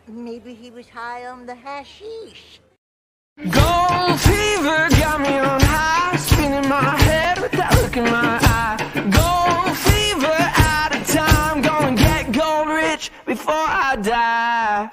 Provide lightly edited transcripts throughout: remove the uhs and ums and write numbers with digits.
Maybe he was high on the hashish. Gold fever got me on high, spinning my head with that look in my eye. Gold fever, out of time, gonna get gold rich before I die.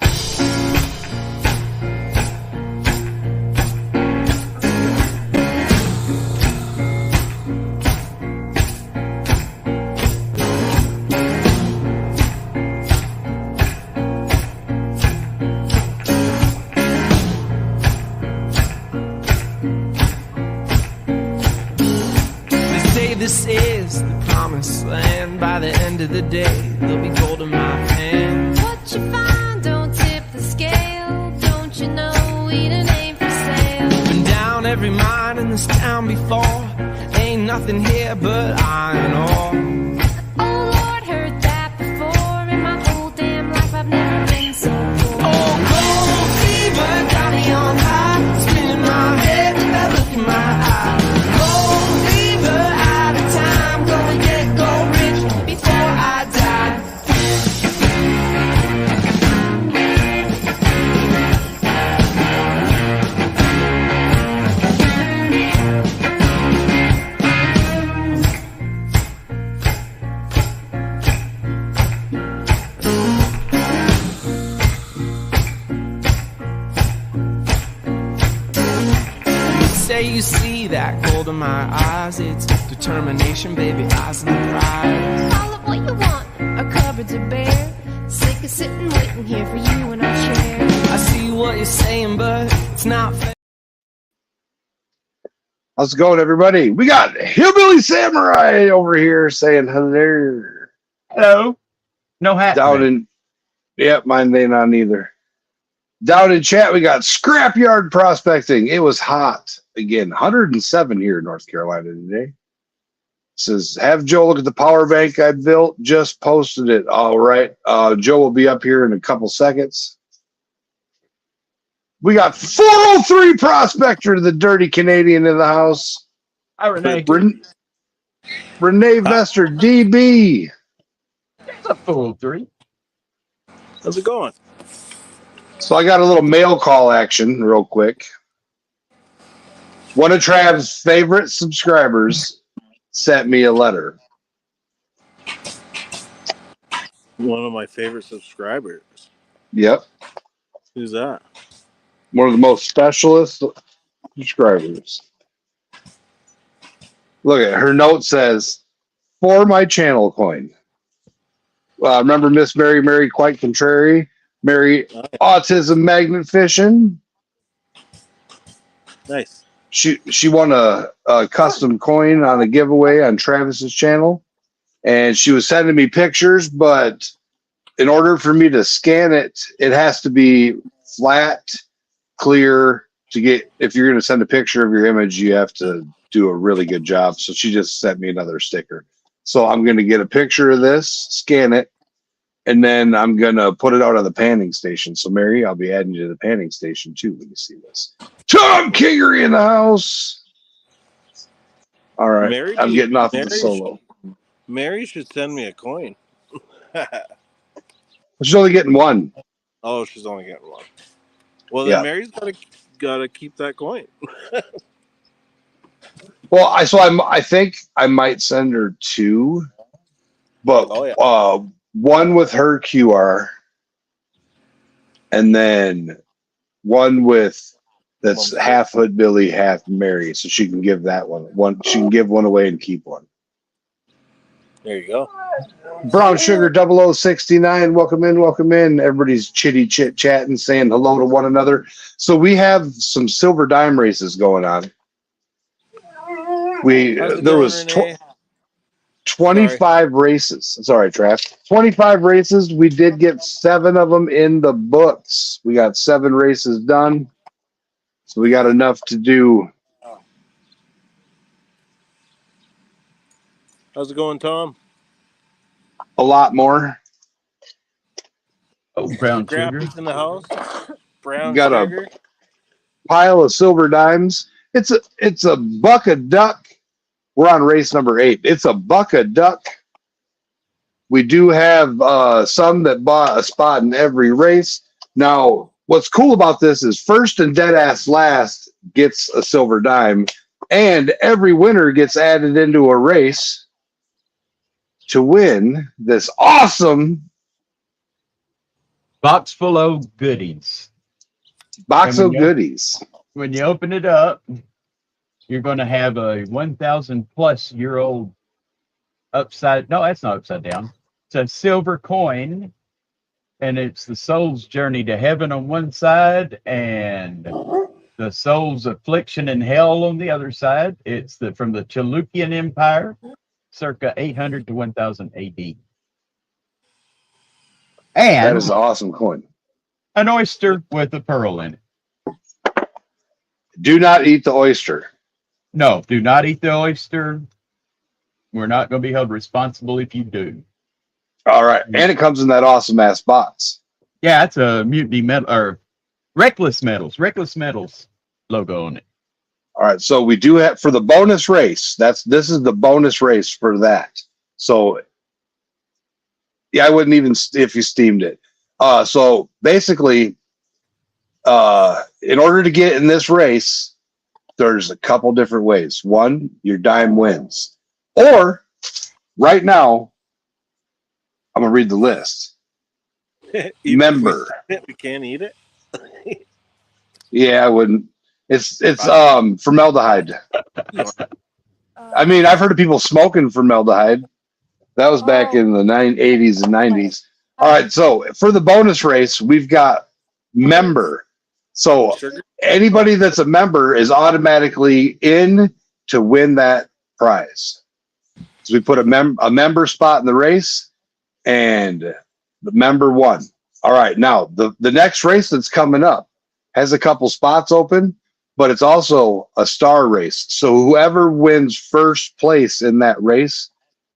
This is the promised land. By the end of the day, there'll be gold in my hand. What you find, don't tip the scale. Don't you know Eden ain't for sale? Been down every mine in this town before. Ain't nothing here but iron ore. Oh Lord, heard that before. In my whole damn life, I've never been so poor. Oh, gold fever got me on high, spinning my head with that look in my eye. Gold fever, out of time, gonna get gold rich before I die. Say you see that gold in my eyes, it's determination, baby, eyes on the prize. Call it what you want, our cupboards are bare. Sick of sitting waiting here for you in our chair. I see what you're saying, but it's not fair. How's it going, everybody? We got Hillbilly Samurai over here saying hello. Hello. No hat. Down in, yep, mine ain't on either. Down in chat, we got Scrapyard Prospecting. It was hot again, 107 here in North Carolina today. Says, have Joe look at the power bank I built. Just posted it. All right. Joe will be up here in a couple seconds. We got 403 Prospector, the dirty Canadian in the house. Hi, Renee. Renee Vester, DB. What's up, 403? How's it going? So I got a little mail call action real quick. One of Trav's favorite subscribers sent me a letter. One of my favorite subscribers. Yep. Who's that? One of the most specialist subscribers. Look at her note says, for my channel coin. Remember Miss Mary Quite Contrary? Mary Autism Magnet Fishing. Nice. She won a custom coin on a giveaway on Travis's channel, and she was sending me pictures, but in order for me to scan it, it has to be flat, clear to get. If you're going to send a picture of your image, you have to do a really good job. So she just sent me another sticker. So I'm going to get a picture of this, scan it, and then I'm going to put it out on the panning station. So, Mary, I'll be adding you to the panning station, too, when you see this. Tom Kingery in the house. All right. Mary, I'm getting off of the solo. Mary should send me a coin. She's only getting one. Oh, she's only getting one. Well, then Mary's gotta keep that coin. Well, I think I might send her two, but one with her QR, and then one with that's half Hoodbilly, half Mary, so she can give that one. She can give one away and keep one. There you go. Brown Sugar 0069, welcome in. Everybody's chit chatting, saying hello to one another. So we have some silver dime races going on. There was 25 races. It's all right, Trav. 25 races. We did get 7 of them in the books. We got 7 races done. So we got enough to do. How's it going, Tom? A lot more. Oh, Brown Sugar. Grandpa's in the house. Brown Got Sugar. a pile of silver dimes. It's a buck a duck. We're on race number 8. It's a buck a duck. We do have some that bought a spot in every race. Now, what's cool about this is first and dead ass last gets a silver dime, and every winner gets added into a race to win this awesome Box full of goodies. box of goodies. When you open it up, you're going to have a 1,000-plus-year-old upside. No, that's not upside down. It's a silver coin, and it's the soul's journey to heaven on one side, and the soul's affliction in hell on the other side. It's from the Chalukyan Empire, circa 800 to 1000 AD. And that is an awesome coin. An oyster with a pearl in it. Do not eat the oyster. No, do not eat the oyster. We're not going to be held responsible if you do. All right. And it comes in that awesome ass box. Yeah, it's a Mutiny Metal or Reckless Metals logo on it. All right. So we do have for the bonus race. This is the bonus race for that. So yeah, I wouldn't even if you steamed it. So basically, in order to get in this race, there's a couple different ways. One, your dime wins. Or right now, I'm gonna read the list. Member. We can't eat it. Yeah, I wouldn't. It's formaldehyde. I mean, I've heard of people smoking formaldehyde. That was back in the 80s and 90s. All right, so for the bonus race, we've got member. So anybody that's a member is automatically in to win that prize. So we put a member spot in the race, and the member won. All right, now the next race that's coming up has a couple spots open, but it's also a star race. So whoever wins first place in that race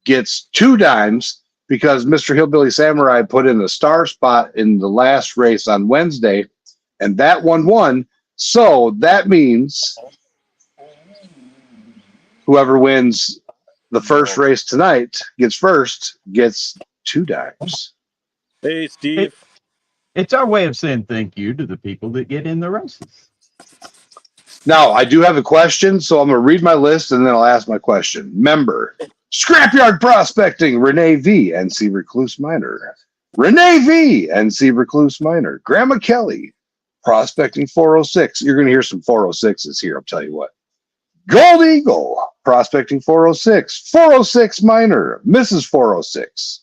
gets 2 dimes because Mr. Hillbilly Samurai put in a star spot in the last race on Wednesday, and that one won. So that means whoever wins the first race tonight gets 2 dimes. Hey, Steve. It's our way of saying thank you to the people that get in the races. Now, I do have a question, so I'm going to read my list and then I'll ask my question. Member, Scrapyard Prospecting, Renee V, NC Recluse Minor. Renee V, NC Recluse Minor. Grandma Kelly, Prospecting 406. You're going to hear some 406s here, I'll tell you what. Gold Eagle, Prospecting 406. 406 Minor, Mrs. 406.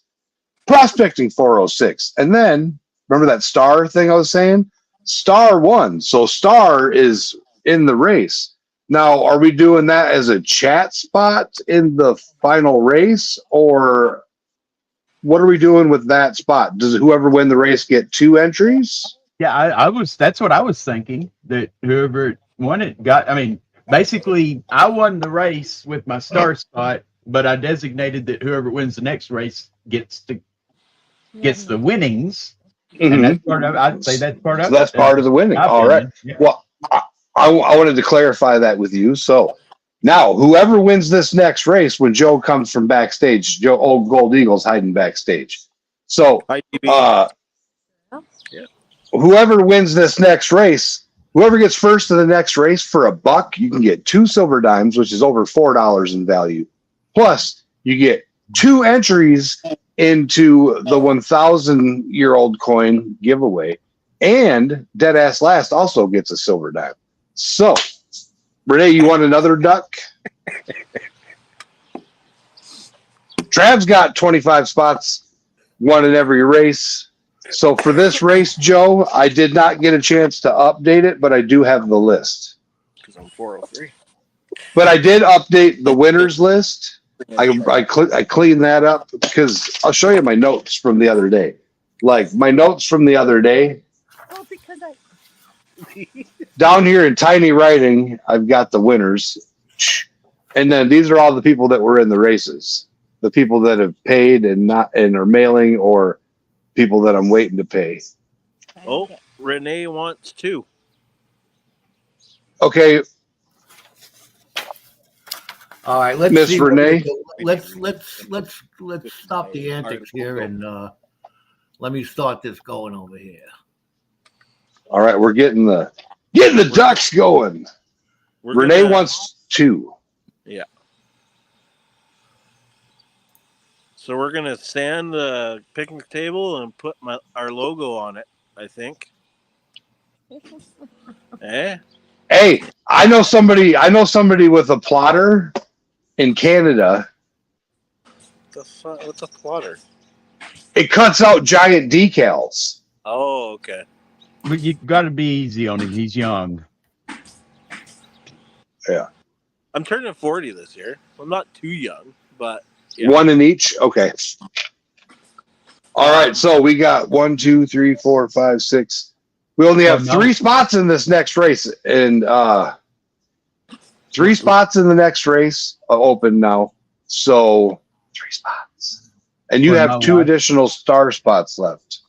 Prospecting 406. And then, remember that star thing I was saying? Star won. So star is in the race. Now, are we doing that as a chat spot in the final race, or what are we doing with that spot? Does whoever win the race get 2 entries? Yeah, that's what I was thinking, that whoever won it got, I mean, basically I won the race with my star spot, but I designated that whoever wins the next race gets the winnings. Mm-hmm. And that's part of, I'd say that's part of so that's part of the winning. All right. Yeah. Well, I wanted to clarify that with you. So now, whoever wins this next race, when Joe comes from backstage, old Gold Eagle's hiding backstage. So, whoever wins this next race, whoever gets first in the next race for $1, you can get 2 silver dimes, which is over $4 in value. Plus, you get 2 entries into the 1,000-year-old coin giveaway, and Deadass Last also gets a silver dime. So, Renee, you want another duck? Trav's got 25 spots, 1 in every race. So for this race, Joe, I did not get a chance to update it, but I do have the list. Because I'm 403. But I did update the winners list. I cleaned that up because I'll show you my notes from the other day. Like my notes from the other day. Oh, because Down here in tiny writing, I've got the winners. And then these are all the people that were in the races. The people that have paid and are mailing, or people that I'm waiting to pay. Oh, Renee wants 2. Okay. All right, let's Miss see. Renee. Let's stop the antics here and let me start this going over here. All right, we're getting the ducks going. Renee wants 2. Yeah. So we're gonna sand the picnic table and put our logo on it. I think. Hey, I know somebody with a plotter in Canada. What's a plotter? It cuts out giant decals. Oh, okay. But you got to be easy on him. He's young. Yeah. I'm turning 40 this year. I'm not too young, but yeah. 1 in each. Okay. All right. So we got 1, 2, 3, 4, 5, 6. We only have 3 spots in this next race, and 3 spots in the next race are open now. So 3 spots, and you have 2 additional star spots left.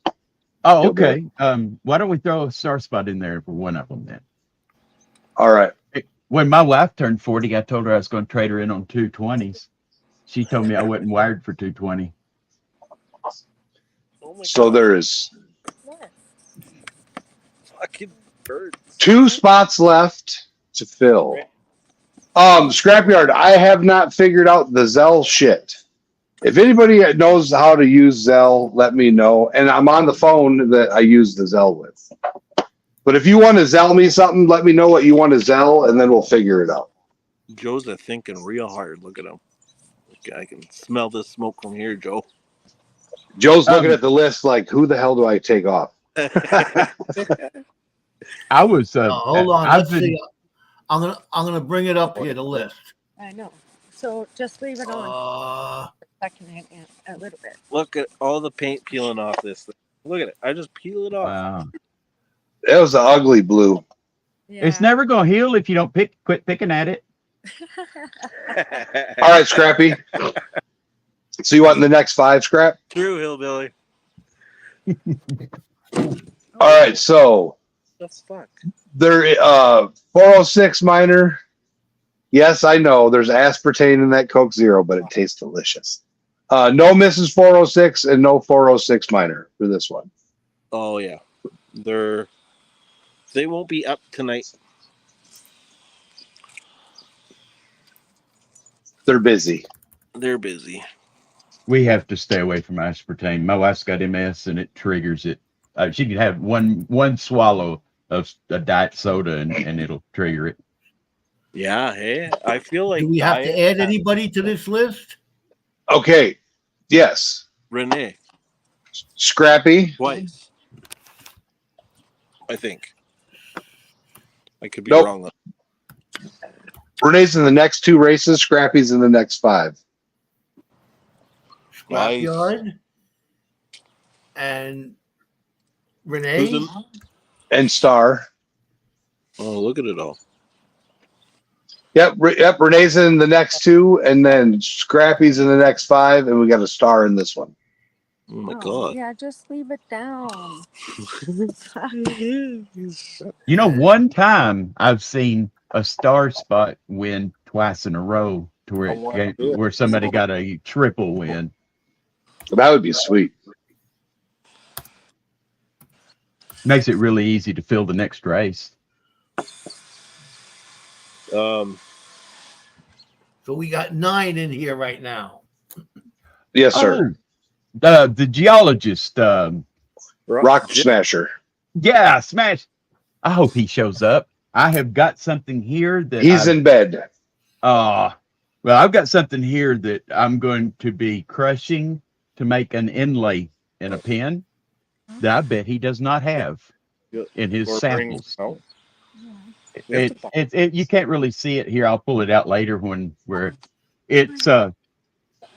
Oh, okay. Why don't we throw a star spot in there for one of them then? All right. When my wife turned 40, I told her I was going to trade her in on 220s. She told me I wasn't wired for 220. So there is fucking birds. 2 spots left to fill. Scrapyard, I have not figured out the Zelle shit. If anybody knows how to use Zelle, let me know. And I'm on the phone that I use the Zelle with. But if you want to Zelle me something, let me know what you want to Zelle, and then we'll figure it out. Joe's thinking real hard. Look at him. I can smell the smoke from here, Joe. Joe's looking at the list like, who the hell do I take off? I was. Hold on. Let's see. I'm gonna bring it up here. The list. I know. So just leave it on. Second a little bit. Look at all the paint peeling off this thing. Look at it. I just peel it off. Wow. That was an ugly blue. Yeah. It's never going to heal if you don't quit picking at it. All right, Scrappy. So you want the next 5, Scrap? True, hillbilly. All right, so The fuck? there 406 minor. Yes, I know there's aspartame in that Coke Zero, but it tastes delicious. No Mrs. 406 and no 406 minor for this one. Oh yeah. They won't be up tonight. They're busy. They're busy. We have to stay away from aspartame. My wife's got MS and it triggers it. She can have one swallow of a diet soda and it'll trigger it. Yeah, hey. I feel like Do we have to add anybody to this list? Okay. Yes. Renee. Scrappy. Twice. I think. I could be Nope. wrong. Renee's in the next 2 races. Scrappy's in the next 5. Nice. Scrapyard and Renee. And Star. Oh, look at it all. Yep. Renee's in the next 2, and then Scrappy's in the next 5, and we got a Star in this one. Oh my god. Yeah, just leave it down. You know, one time I've seen a star spot win twice in a row to where somebody got a triple win. That would be sweet. Makes it really easy to fill the next race. So we got 9 in here right now. Yes, sir. Oh, the geologist. Rock Smasher. Yeah, Smash. I hope he shows up. I have got something here that He's in bed. Well, I've got something here that I'm going to be crushing to make an inlay in a pen that I bet he does not have in his samples. You can't really see it here. I'll pull it out later where it's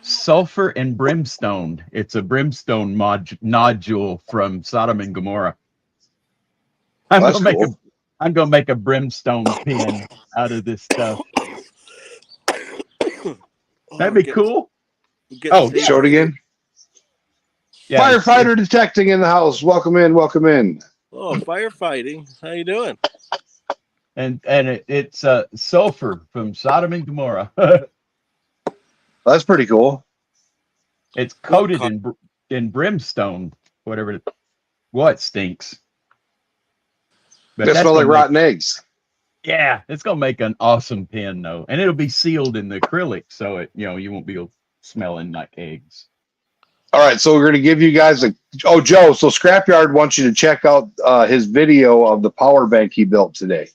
sulfur and brimstone. It's a brimstone nodule from Sodom and Gomorrah. I'm gonna make a brimstone pen out of this stuff. That'd be cool. Show it again. Yeah, Firefighter detecting in the house. Welcome in. Welcome in. Oh, firefighting. How you doing? And it's sulfur from Sodom and Gomorrah. That's pretty cool. It's coated in brimstone, whatever. It stinks. But They that's smell like gonna make, rotten eggs. yeah, it's gonna make an awesome pen though, and it'll be sealed in the acrylic, so it you won't be smelling like eggs. All right, so we're going to give you guys Joe, so Scrapyard wants you to check out his video of the power bank he built today.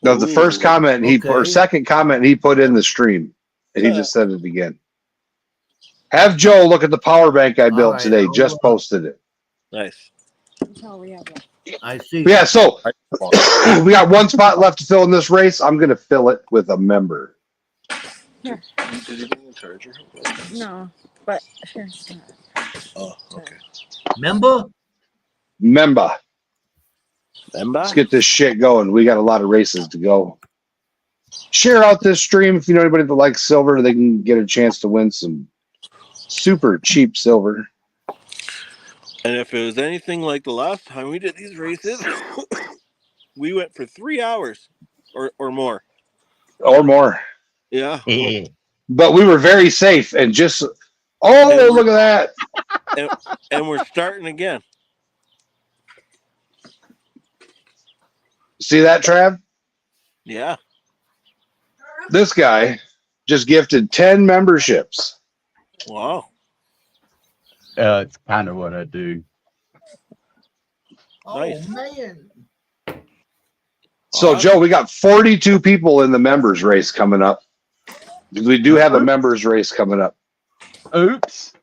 That was the first comment or second comment he put in the stream, and he just said it again. Have Joe look at the power bank I built today. Just posted it. Nice. Until we have one. I see. Yeah, so we got one spot left to fill in this race. I'm going to fill it with a member. Here. Did you bring the charger? No, but here's that. Oh, okay. Member? Member. Member? Let's get this shit going. We got a lot of races to go. Share out this stream if you know anybody that likes silver. They can get a chance to win some super cheap silver. And if it was anything like the last time we did these races, we went for 3 hours or more. Or more. Yeah. But we were very safe and just, look at that. And we're starting again. See that, Trav? Yeah. This guy just gifted 10 memberships. Wow. It's kind of what I do. Oh, Nice. man. So, Joe, we got 42 people in the members race coming up. We do have a members race coming up. Oops.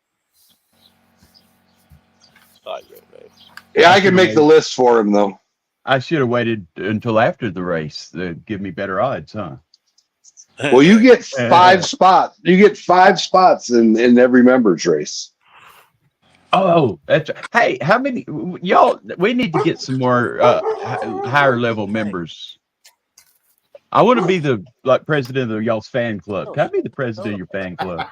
Yeah, I can make the list for him, though. I should have waited until after the race to give me better odds, huh? Well, you get 5 spots. You get 5 spots in every members race. Oh, that's hey. How many y'all? We need to get some more higher level members. I want to be the president of y'all's fan club. Can I be the president of your fan club?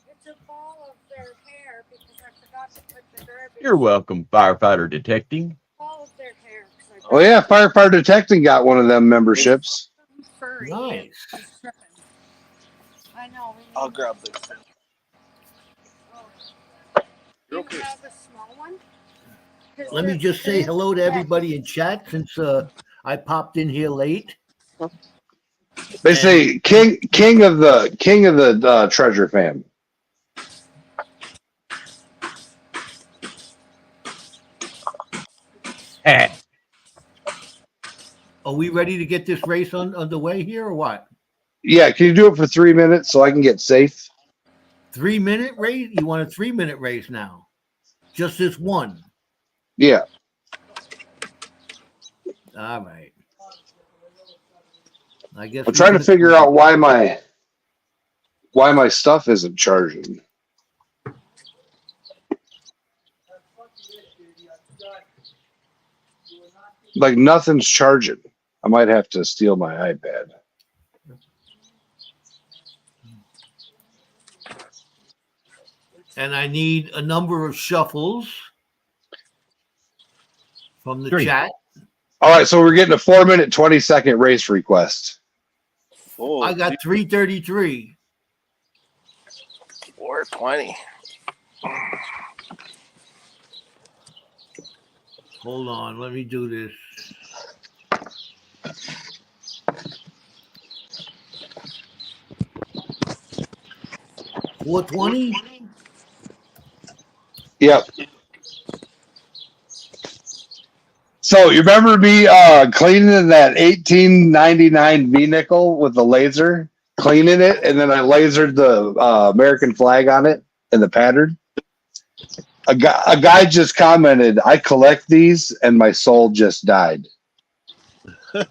It's a ball of their hair because I forgot to put the derby. You're welcome, firefighter detecting. Ball of their hair. Oh yeah, firefighter detecting got one of them memberships. Furry. Nice. It's tripping. I know. I'll grab this. Do you have a small one? 'Cause Let me they're- just say hello to everybody in chat since I popped in here late. They say king of the treasure fam. Are we ready to get this race underway here or what? Yeah, can you do it for 3 minutes so I can get safe? 3-minute race? You want a 3-minute race now? Just this one? Yeah. All right. I guess I'm trying to figure out why my stuff isn't charging. Like nothing's charging. I might have to steal my iPad. And I need a number of shuffles from the 3. chat. All right, so we're getting a 4-minute, 20-second race request. Oh, I got 333. 420. Hold on, let me do this. $420? Yep. So you remember me cleaning that 1899 V-nickel with the laser, cleaning it, and then I lasered the American flag on it and the pattern? A guy just commented, "I collect these, and my soul just died." I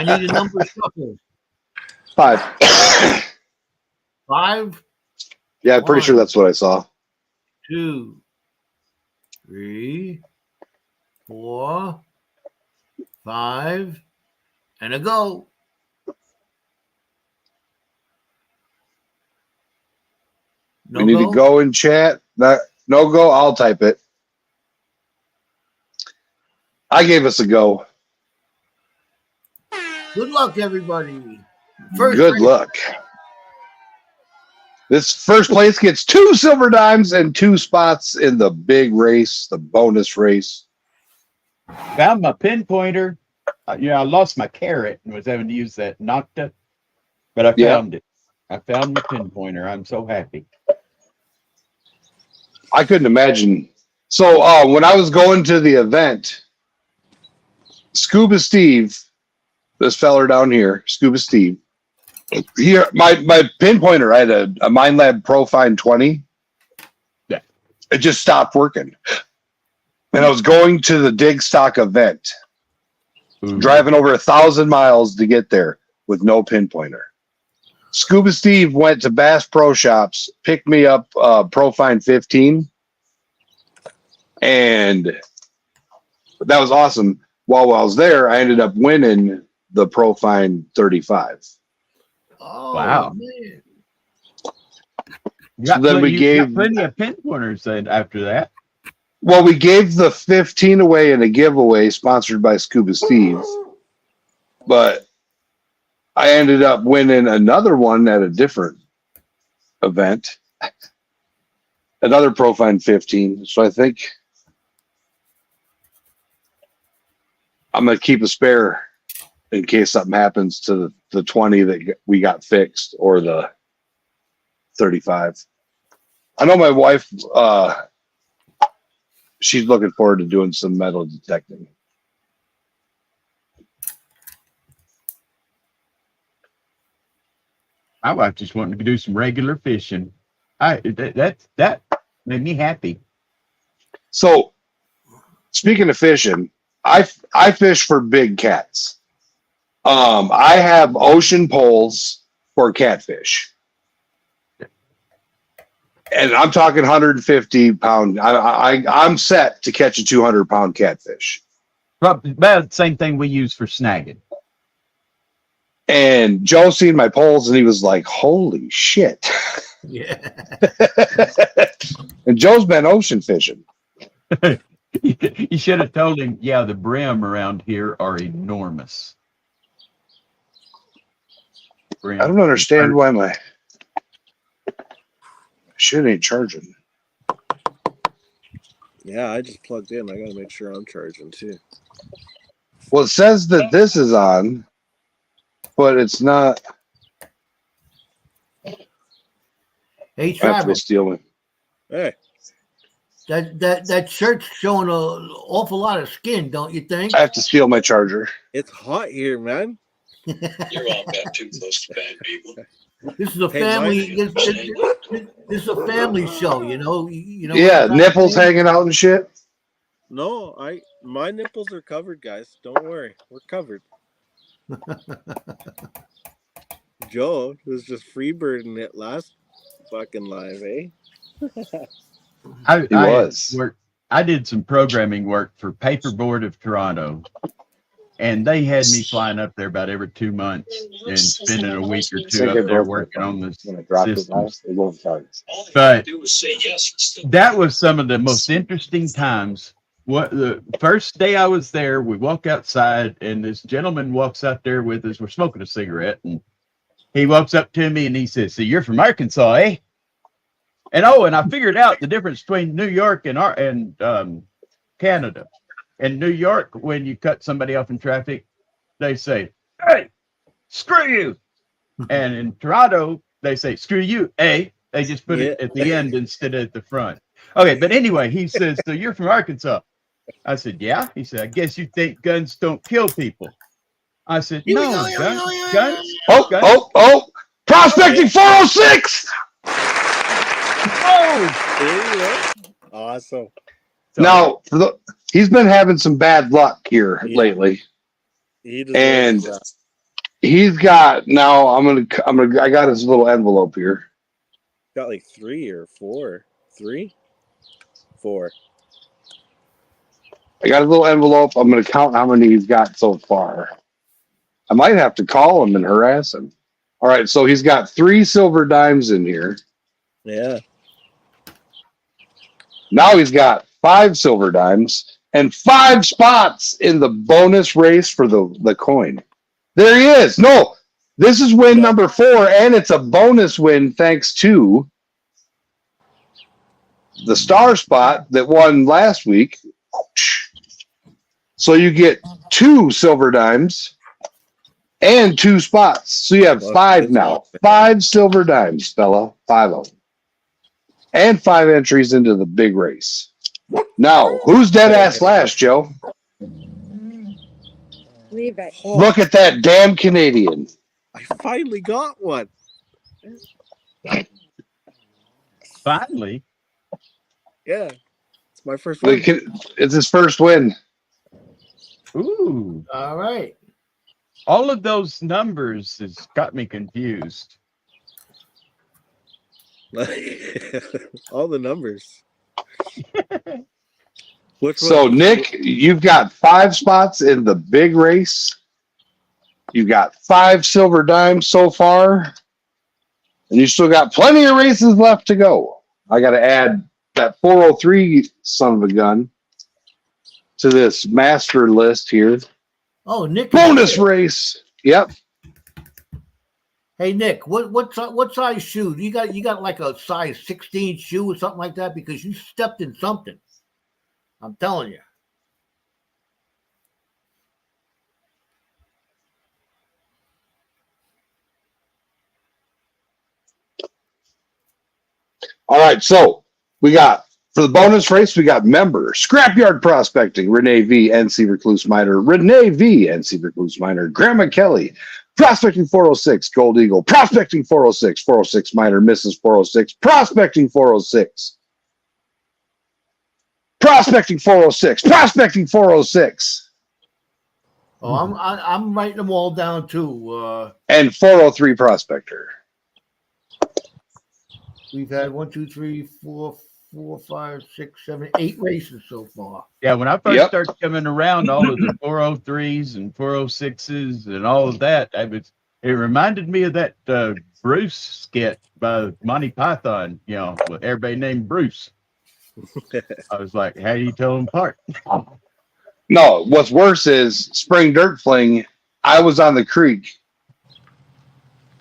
need a number of shuffles. 5. 5, Yeah, I'm pretty sure that's what I saw. 2, 3, 4, 5, and a go. We need to go in chat. No go. I'll type it. I gave us a go. Good luck, everybody. First Good race. luck. This first place gets 2 silver dimes and 2 spots in the big race, the bonus race. Found my pinpointer. I lost my carrot and was having to use that Nocta, but I found it. I found my pinpointer. I'm so happy. I couldn't imagine. So when I was going to the event, Scuba Steve, this feller down here, Scuba Steve, here my pinpointer, I had a MindLab Profine 20. Yeah. It just stopped working. And I was going to the Dig Stock event, driving over 1,000 miles to get there with no pinpointer. Scuba Steve went to Bass Pro Shops, picked me up Profine 15, and that was awesome. While I was there, I ended up winning the Profine 35. Oh, Wow. Man. You got then we gave plenty of pinpointers then after that. Well, we gave the 15 away in a giveaway sponsored by Scuba Steve, but I ended up winning another one at a different event, another Profine 15. So I think I'm going to keep a spare in case something happens to the 20 that we got fixed or the 35. I know my wife, she's looking forward to doing some metal detecting. My wife just wanted to do some regular fishing. That made me happy. So, speaking of fishing, I fish for big cats. I have ocean poles for catfish. And I'm talking 150 pound. I'm set to catch a 200-pound catfish. Probably about the same thing we use for snagging. And Joe seen my poles and he was like, "Holy shit!" Yeah. And Joe's been ocean fishing. You should have told him, yeah, the brim around here are enormous. I don't understand why my shit ain't charging. Yeah, I just plugged in. I gotta make sure I'm charging too. Well, it says that this is on, but it's not. Hey, I have to Travis, steal it. Hey, that shirt's showing an awful lot of skin, don't you think? I have to steal my charger. it's hot here, man. You're all back too close to bad people. This is a Hey, family. Mike. This is a family show, you know. You know. Yeah, what I'm nipples saying? hanging out and shit. No, my nipples are covered, guys. Don't worry, we're covered. Joe was just freebirding it last fucking live, eh? I did some programming work for Paperboard of Toronto, and they had me flying up there about every 2 months and spending a week or two up there working on the systems. But that was some of the most interesting times. What the first day I was there, we walk outside, and this gentleman walks out there with us. We're smoking a cigarette, and he walks up to me and he says, "So you're from Arkansas, eh?" And I figured out the difference between New York and Canada. In New York, when you cut somebody off in traffic, they say, "Hey, screw you." And in Toronto, they say, "Screw you, eh?" They just put it at the end instead of at the front. Okay, but anyway, he says, "So you're from Arkansas?" I said, "Yeah." He said, "I guess you think guns don't kill people." I said, "No, guns. Oh, prospecting 406. Oh, Awesome. So, Now, he's been having some bad luck here lately, He and deserves that. he's got now. I got his little envelope here. Got like 3 or 4. 3? 4. I got a little envelope. I'm going to count how many he's got so far. I might have to call him and harass him. All right, so he's got 3 silver dimes in here. Yeah. Now he's got 5 silver dimes and 5 spots in the bonus race for the coin. There he is. No, This is win number 4, and it's a bonus win thanks to the star spot that won last week. So you get 2 silver dimes and 2 spots. So you have 5 now. 5 silver dimes, fella. 5 of them. And 5 entries into the big race. Now, who's dead ass last, Joe? Leave it. Look at that damn Canadian. I finally got one. Finally. Yeah. It's my first one. It's his first win. Ooh. All right. All of those numbers has got me confused. All the numbers. So, Nick, you've got 5 spots in the big race. You got 5 silver dimes so far. And you still got plenty of races left to go. I got to add that 403 son of a gun to this master list here. Oh, Nick. Bonus race. Yep. Hey, Nick, what size shoe? You got like a size 16 shoe or something like that? Because you stepped in something. I'm telling you. All right, so we got, for the bonus race, we got member, Scrapyard Prospecting, Renee V, NC Recluse Miner, Renee V, NC Recluse Miner, Grandma Kelly, Prospecting 406, Gold Eagle, Prospecting 406, 406 Miner, Mrs. 406, Prospecting 406, Prospecting 406, Prospecting 406. Oh, I'm writing them all down too. And 403 Prospector. We've had 1, 2, 3, 4, 5, 6, 7, 8 races so far. Yeah, when I first started coming around, all of the 403s and 406s and all of that, it reminded me of that Bruce skit by Monty Python, with everybody named Bruce. I was like, how do you tell them apart? No, what's worse is Spring Dirt Fling. I was on the creek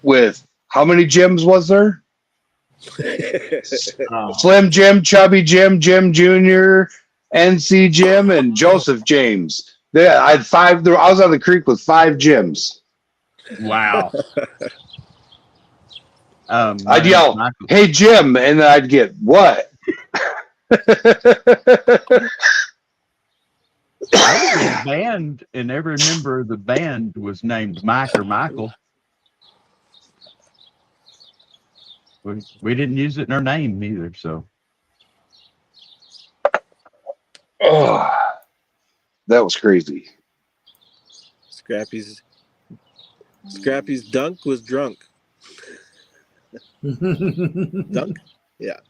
with, how many gyms was there? Slim Jim, Chubby Jim, Jim Jr., NC Jim, and Joseph James. I had 5. I was on the creek with 5 gyms. Wow. I'd yell, "Hey Jim," and then I'd get what? I was in a band, and every member of the band was named Mike or Michael. We didn't use it in our name either, so. Oh, that was crazy. Scrappy's dunk was drunk. Dunk? Yeah.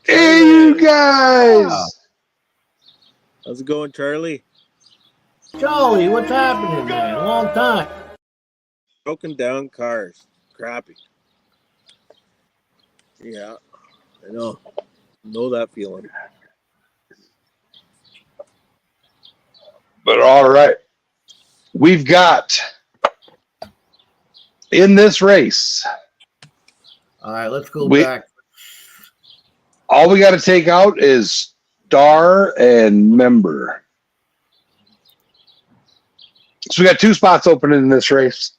Hey, you guys! Wow. How's it going, Charlie? Charlie, what's happening, man? Long time. Broken down cars. Crappy. Yeah, I know. Know that feeling. But all right. We've got in this race. All right, let's go back. All we got to take out is star and member. So we got 2 spots open in this race.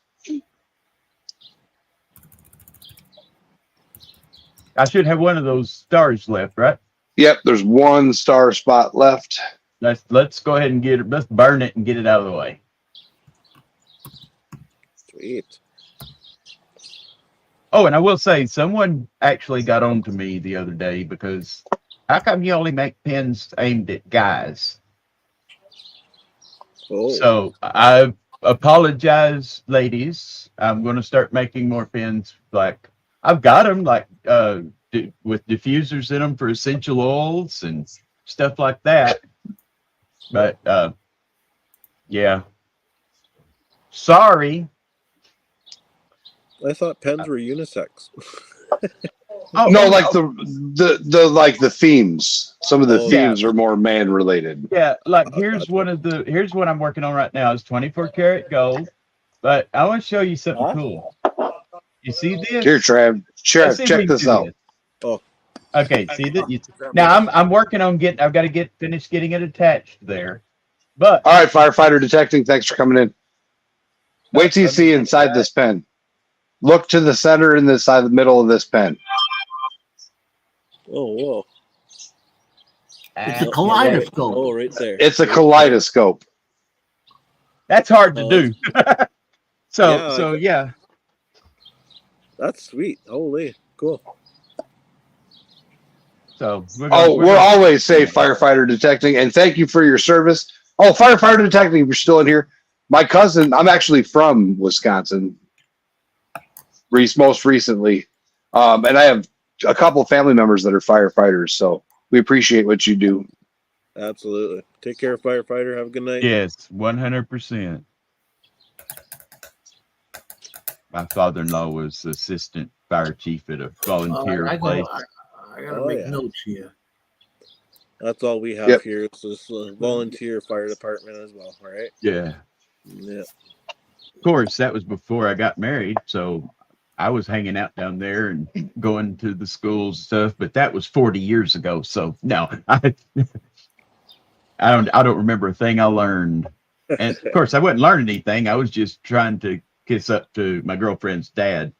I should have one of those stars left, right? Yep, there's 1 star spot left. Let's go ahead and let's burn it and get it out of the way. Sweet. Oh, and I will say, someone actually got on to me the other day because how come you only make pins aimed at guys? Oh. So I apologize, ladies. I'm going to start making more pins. Like I've got them with diffusers in them for essential oils and stuff like that. But yeah, sorry. I thought pens were unisex. Oh no, like the themes. Some of the themes are more man related. Yeah, like here's one I'm working on right now. It's 24 karat gold, But I want to show you something Huh? cool. You see this? Here, Trav. Let's see if we Check can this do out. this. Oh. Okay, see that? Now I'm working on getting. I've got to finish getting it attached there. But All right, firefighter detecting. Thanks for coming in. Wait till you see inside this pen. Look to the center and the side, the middle of this pen. Oh, whoa. It's a Oh, kaleidoscope. Oh, right there. It's a kaleidoscope. that's hard to Oh, do. Yeah, So yeah. That's sweet. Holy, cool. So We're always safe, firefighter detecting, and thank you for your service. Oh, firefighter detecting, if you're still in here. My cousin, I'm actually from Wisconsin, most recently, and I have a couple of family members that are firefighters, so we appreciate what you do. Absolutely. Take care, firefighter. Have a good night. Yes, 100%. My father-in-law was assistant fire chief at a volunteer place. I gotta make notes here. That's all we have here. It's this volunteer fire department as well, right? Yeah. Yeah. Of course, that was before I got married, so I was hanging out down there and going to the schools and stuff. But that was 40 years ago, so no, I don't remember a thing I learned. And of course, I wasn't learning anything. I was just trying to kiss up to my girlfriend's dad.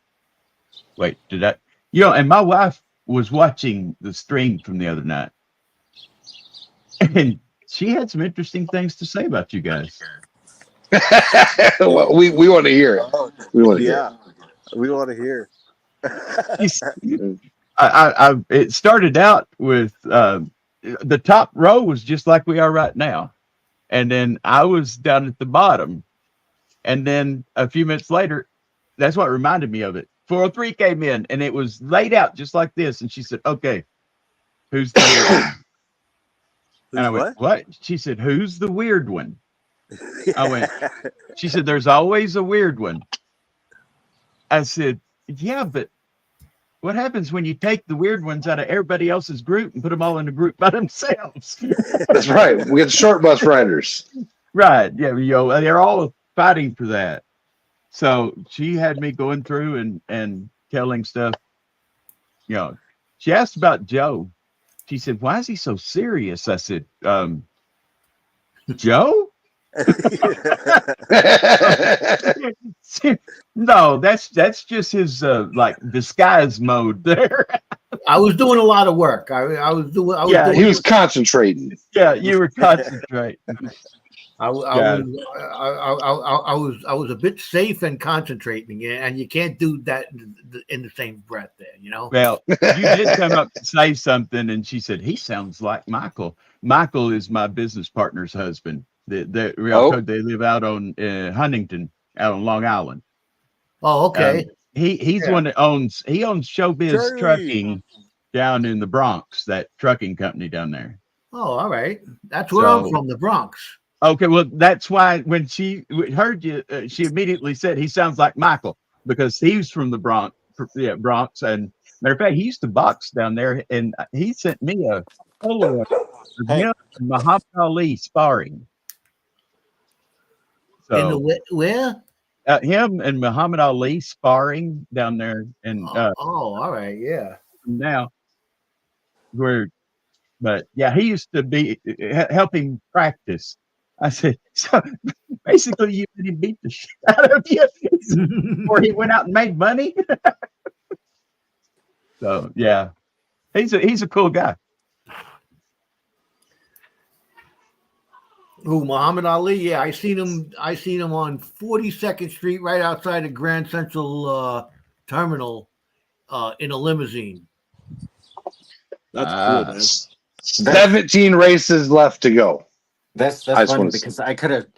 Wait, did I? And my wife was watching the stream from the other night, and she had some interesting things to say about you guys. Well, we want to hear it. We want to hear it. We want to hear. It started out with the top row was just like we are right now, and then I was down at the bottom, and then a few minutes later, that's what reminded me of it. 403 came in, and it was laid out just like this, and she said, "Okay, who's the weird one?" And I went, "What?" She said, "Who's the weird one?" I went, she said, "There's always a weird one." I said, "Yeah, but what happens when you take the weird ones out of everybody else's group and put them all in a group by themselves?" That's right. We get the short bus riders. Right. Yeah. They're all fighting for that. So she had me going through and telling stuff. She asked about Joe. She said, "Why is he so serious?" I said, "Joe?" No, that's just his like disguise mode there. I was doing a lot of work. I was doing. He was concentrating. Yeah, you were concentrating. I was a bit safe and concentrating, and you can't do that in the same breath. There, Well, you did come up to say something, and she said he sounds like Michael. Michael is my business partner's husband. They live out on Huntington, out on Long Island. Oh, okay. He's the one that owns Showbiz Trucking down in the Bronx, that trucking company down there. Oh, all right. That's where I'm from, the Bronx. Okay, well, that's why when she heard you, she immediately said he sounds like Michael, because he's from the Bronx. Yeah, Bronx. And matter of fact, he used to box down there, and he sent me a photo of him and Muhammad Ali sparring. So, where? Him and Muhammad Ali sparring down there, and all right, yeah. Now, but yeah, he used to be helping practice. I said, so basically, you let him beat the shit out of you before he went out and made money. So yeah, he's a cool guy. Who, Muhammad Ali? Yeah, I seen him on 42nd Street, right outside the Grand Central Terminal, in a limousine. That's cool, man. 17 races left to go. That's funny because I could have,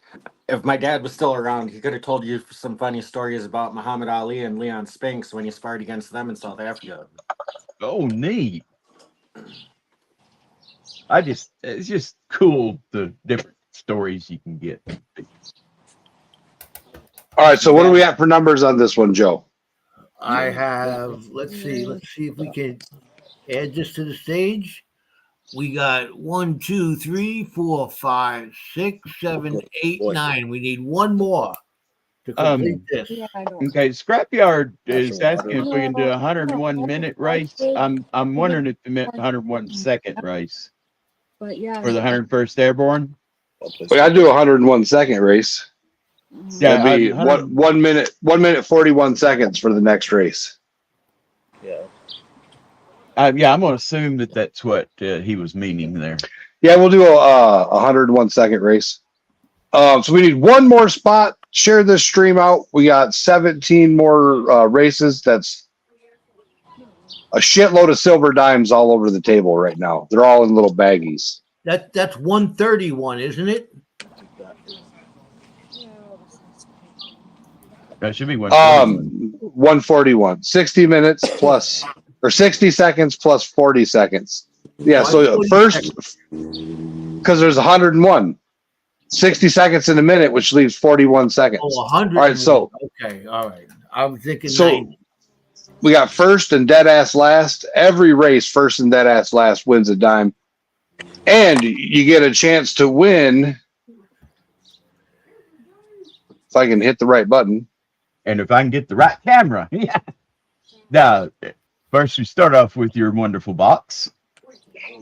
if my dad was still around, he could have told you some funny stories about Muhammad Ali and Leon Spinks when he sparred against them in South Africa. Oh, neat. It's just cool, the different stories you can get. All right, so what do we have for numbers on this one, Joe? I have, let's see if we can add this to the stage. We got 1, 2, 3, 4, 5, 6, 7, 8, 9. We need one more. to complete this. Yeah, I don't. Okay, Scrapyard is Natural asking if we can do a 101-minute race. I'm wondering if you meant 101-second race But yeah. for the 101st Airborne. We got to do a 101-second race. Yeah, That'd be 100 1 minute 41 seconds for the next race. Yeah. yeah, I'm gonna assume that that's what he was meaning there. Yeah, we'll do a 101-second race. So we need one more spot. Share this stream out. We got 17 more races. That's a shitload of silver dimes all over the table right now. They're all in little baggies. That's 131, isn't it? That should be 141. 60 minutes plus, or 60 seconds plus 40 seconds. Yeah, so first, because there's 101. 60 seconds in a minute, which leaves 41 seconds. Oh, 100. All right, so okay, all right. I was thinking. So 90. we got first and dead ass last. Every race, first and dead ass last wins a dime, and you get a chance to win. If I can hit the right button, and if I can get the right camera, yeah. Now, first we start off with your wonderful box.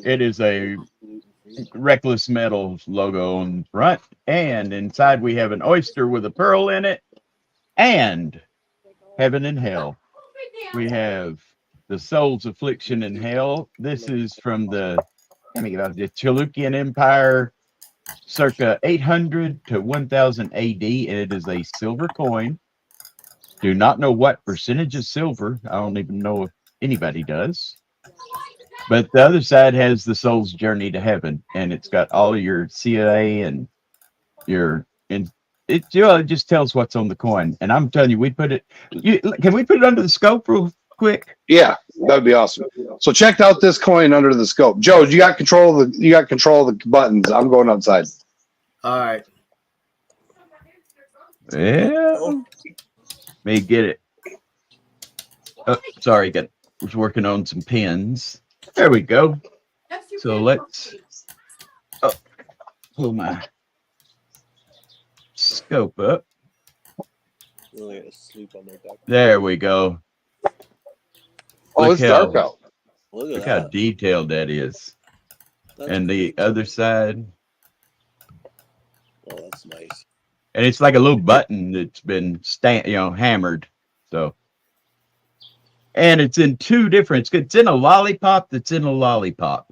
It is a Reckless Metals logo on the front, and inside we have an oyster with a pearl in it, and Heaven and Hell. We have the Soul's Affliction in Hell. This is from the Chalukyan Empire, circa 800 to 1000 AD, and it is a silver coin. Do not know what percentage is silver. I don't even know if anybody does. But the other side has the Soul's Journey to Heaven, and it's got all of your CIA and your, and it just tells what's on the coin. And I'm telling you, we put it. Can we put it under the scope real quick? Yeah, that'd be awesome. So check out this coin under the scope. Joe, you got control of the buttons. I'm going outside. All right. Yeah. May get it. Oh, sorry, was working on some pins. There we go. So let's pull my scope up. There we go. Oh, it's dark out. Look how detailed that is. And the other side. Oh, that's nice. And it's like a little button that's been hammered. So. And it's in two different. It's in a lollipop that's in a lollipop.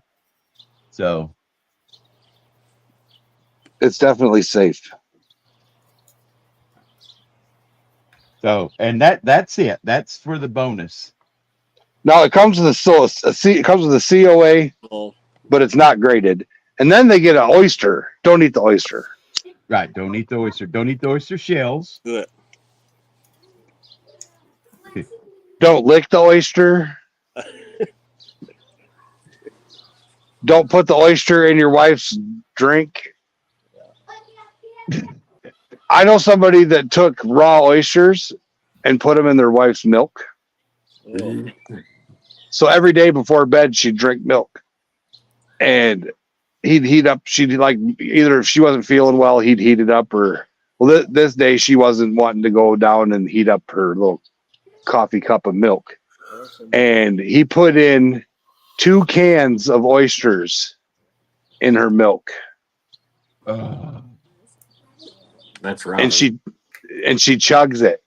So it's definitely safe. So, and that's it. That's for the bonus. Now it comes with it comes with a COA, but it's not graded. And then they get an oyster. Don't eat the oyster. Right. Don't eat the oyster. Don't eat the oyster shells. Good. Don't lick the oyster. Don't put the oyster in your wife's drink. I know somebody that took raw oysters and put them in their wife's milk. So every day before bed, she'd drink milk. And he'd heat up. She'd either if she wasn't feeling well, he'd heat it up. Or, well, this day she wasn't wanting to go down and heat up her little coffee cup of milk, and he put in 2 cans of oysters in her milk. That's right. And she chugs it.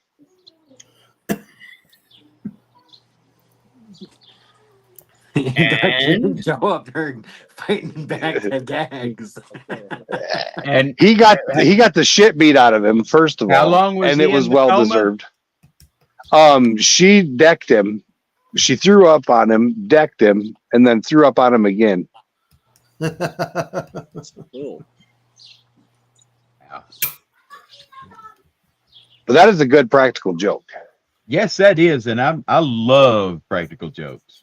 And Joe up there fighting back the gags. And he got the shit beat out of him, first of all. How long was and he it was in the well coma? deserved. She decked him. She threw up on him, decked him, and then threw up on him again. Cool. But that is a good practical joke. Yes, that is, and I love practical jokes.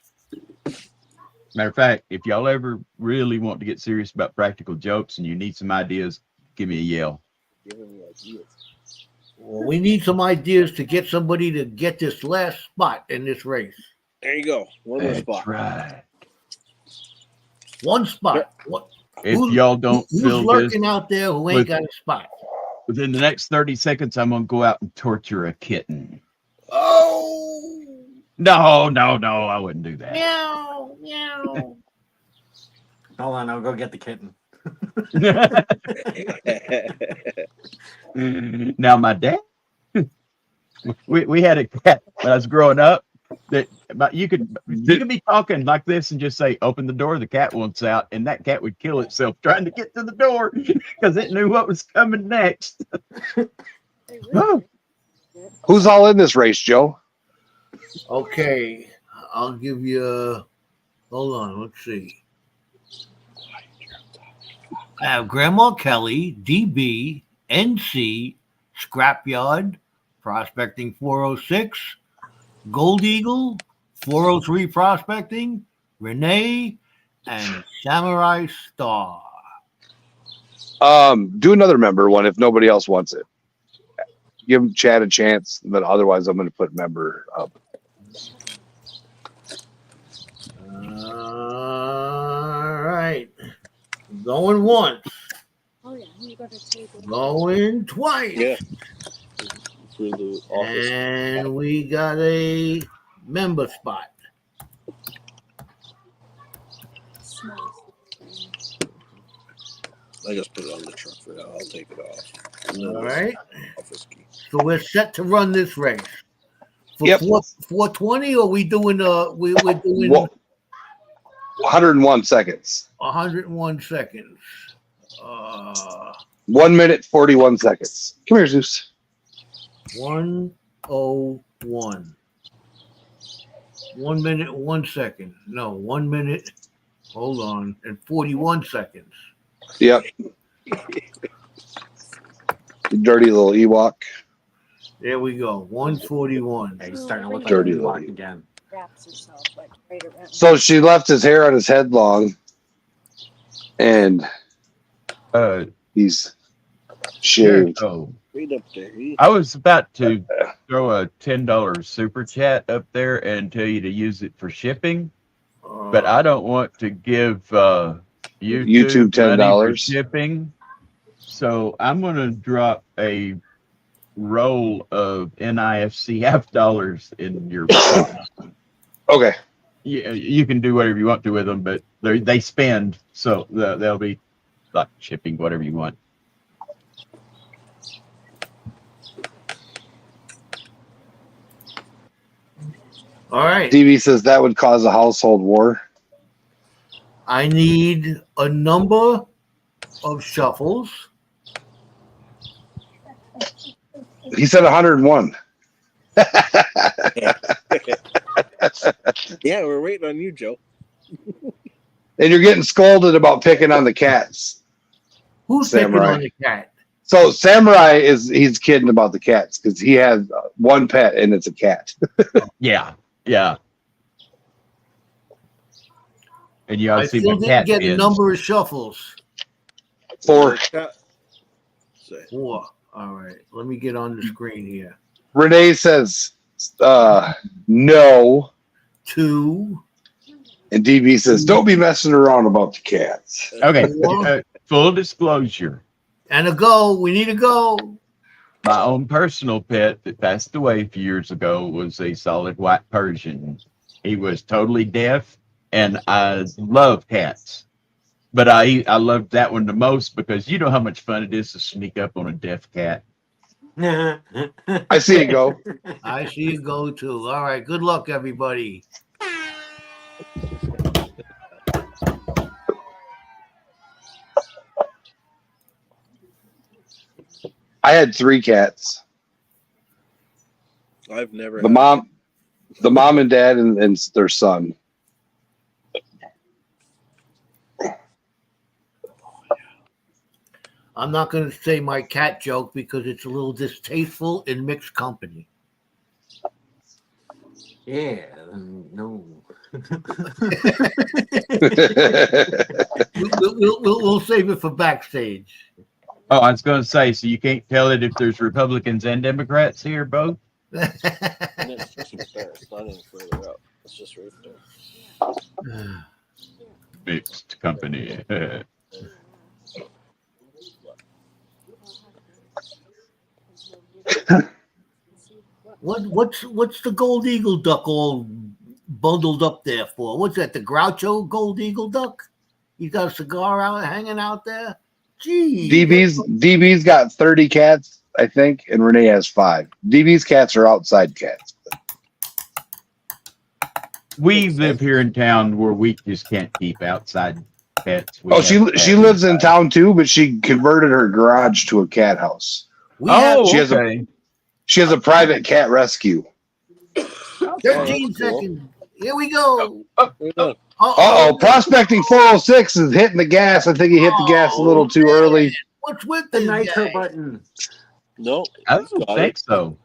Matter of fact, if y'all ever really want to get serious about practical jokes and you need some ideas, give me a yell. Well, we need some ideas to get somebody to get this last spot in this race. There you go. One more spot. Right. One spot. If y'all don't who's fill lurking this out there who ain't with- got a spot? Within the next 30 seconds, I'm going to go out and torture a kitten. Oh, No, I wouldn't do that. meow, meow. Hold on, I'll go get the kitten. Now, my dad, we had a cat when I was growing up. That you could be talking like this and just say, "Open the door." The cat wants out, and that cat would kill itself trying to get to the door because it knew what was coming next. Oh. Who's all in this race, Joe? Okay, I'll give you. Hold on, let's see. I have Grandma Kelly, DB, NC, Scrapyard, Prospecting 406, Gold Eagle, 403 Prospecting, Renee, and Samurai Star. Do another member one if nobody else wants it. Give Chad a chance, but otherwise I'm going to put member up. All right. Going once. Oh yeah, you got to take it. Going twice. Yeah. Through the office. And we got a member spot. I just put it on the truck for now. I'll take it off. All right. Office key. So we're set to run this race. For Yep. 420, or we doing we're doing 101 seconds. 101 seconds. 1 minute, 41 seconds. Come here, Zeus. 101. 1 minute, 1 second. No, 1 minute. Hold on. And 41 seconds. Yep. Dirty little Ewok. There we go. 141. Yeah, he's starting to look Dirty like a lady. again. Wraps herself like right around. So she left his hair on his head long, and he's shaved. Oh, Right up there. I was about to throw a $10 super chat up there and tell you to use it for shipping, but I don't want to give YouTube $10 money for shipping. So I'm going to drop a roll of NIFC half dollars in your. Okay. Yeah, you can do whatever you want to with them, but they spend, so they'll be like shipping whatever you want. All right. DB says that would cause a household war. I need a number of shuffles. He said 101. Yeah, we're waiting on you, Joe. And you're getting scolded about picking on the cats. Who's Samurai. picking on the cat? So Samurai he's kidding about the cats because he has one pet and it's a cat. Yeah. And you I all see still my cat didn't get a bins. number of shuffles. 4. 4. All right. Let me get on the screen here. Renee says no. 2. And DB says, don't be messing around about the cats. Okay. 4. Full disclosure. And a go. We need a go. My own personal pet that passed away a few years ago was a solid white Persian. He was totally deaf, and I love cats. But I loved that one the most because you know how much fun it is to sneak up on a deaf cat. I see it go. I see you go too. All right. Good luck, everybody. I had 3 cats. I've never. The mom and dad and their son. I'm not going to say my cat joke because it's a little distasteful in mixed company. Yeah, no. We'll save it for backstage. Oh, I was going to say, so you can't tell it if there's Republicans and Democrats here, both? And it's just right there. It's not any further up. It's just right there. Mixed company. What's the gold eagle duck all bundled up there for? What's that? The Groucho gold eagle duck? He's got a cigar out hanging out there. Gee, DB's got 30 cats, I think, and Renee has 5. DB's cats are outside cats. We live here in town where we just can't keep outside pets. She lives in town too, but she converted her garage to a cat house. She has a private cat rescue. 13 seconds. Here we go. Prospecting 406 is hitting the gas. I think he hit the gas a little too early. What's with The this nitro guy? button. No, I don't think so.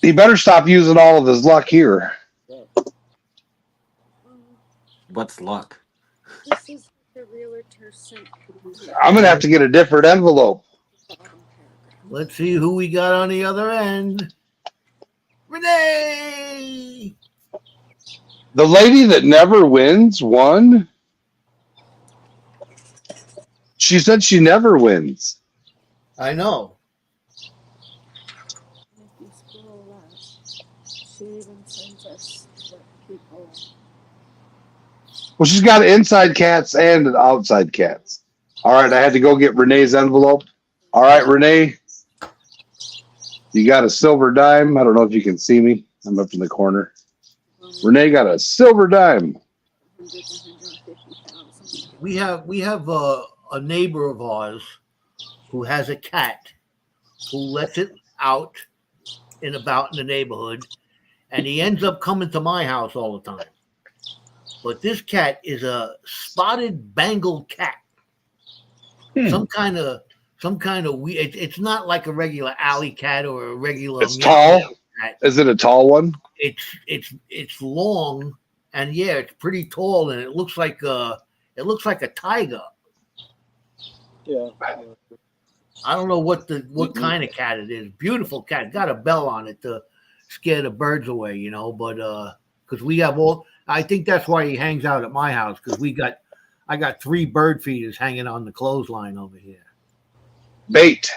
He better stop using all of his luck here. What's luck? This is the realtor sent. I'm going to have to get a different envelope. Let's see who we got on the other end. Renee! The lady that never wins won. She said she never wins. I know. She even sends us what people. Well, she's got inside cats and outside cats. All right, I had to go get Renee's envelope. All right, Renee, you got a silver dime. I don't know if you can see me. I'm up in the corner. Renee got a silver dime. We have a neighbor of ours who has a cat who lets it out and about in the neighborhood, and he ends up coming to my house all the time. But this cat is a spotted Bengal cat. Some kind of weird. It's not like a regular alley cat or a regular. It's tall. Cat. Is it a tall one? It's long, and yeah, it's pretty tall, and it looks like a tiger. Yeah. I don't know what kind of cat it is. Beautiful cat. Got a bell on it to scare the birds away, you know. But because we have all, I think that's why he hangs out at my house, because I got 3 bird feeders hanging on the clothesline over here. Bait.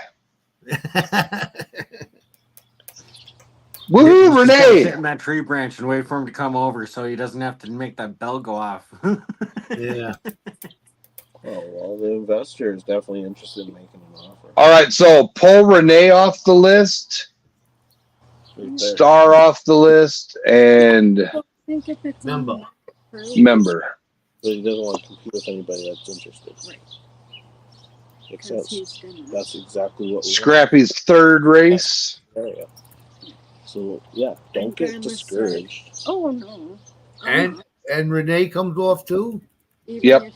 Woohoo, Renee! Sit in that tree branch and wait for him to come over so he doesn't have to make that bell go off. Yeah. Oh, well, the investor is definitely interested in making an offer. All right, so pull Renee off the list, Star off the list, and Member. member. But he doesn't want to compete with anybody that's interested. Right. Makes sense. That's exactly what we Scrappy's third race. area. So yeah, don't get discouraged. Oh no. And Renee comes off too. Yep.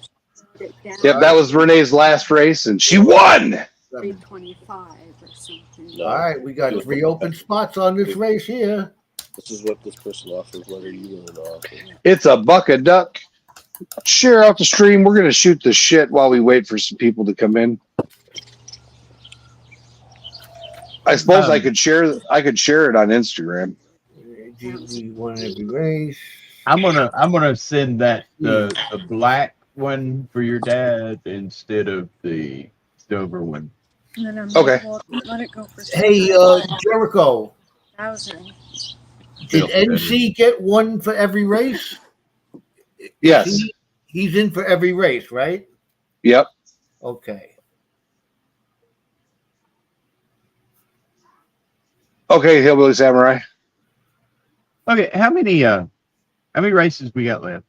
Yep, that was Renee's last race, and she won. 325 or something. All right, we got 3 open spots on this race here. This is what this person offers. What are you going to offer? It's a buck a duck. Share out the stream. We're gonna shoot the shit while we wait for some people to come in. I suppose I could share it on Instagram. We won every race. I'm gonna send that the black one for your dad instead of the silver one. And then Okay. Let it go for Hey, Jericho, 1,000. did NC get one for every race? Yes. He's in for every race, right? Yep. Okay. Okay, Hillbilly Samurai. Okay, how many races we got left?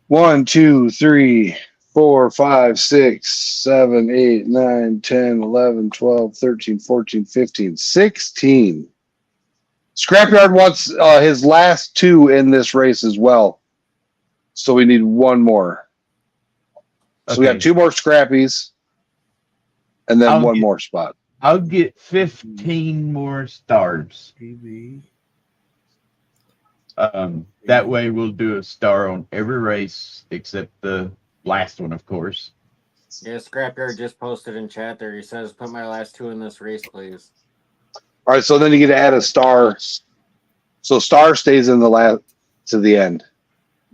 1, 2, 3, 4, 5, 6, 7, 8, 9, 10, 11, 12, 13, 14, 15, 16. Scrapyard wants his last 2 in this race as well. So we need 1 more. So we got 2 more Scrappies and then one more spot. I'll get 15 more stars. That way we'll do a star on every race except the last one, of course. Yeah, Scrapyard just posted in chat there. He says, "Put my last 2 in this race, please." All right, so then you get to add a star. So star stays in the last to the end.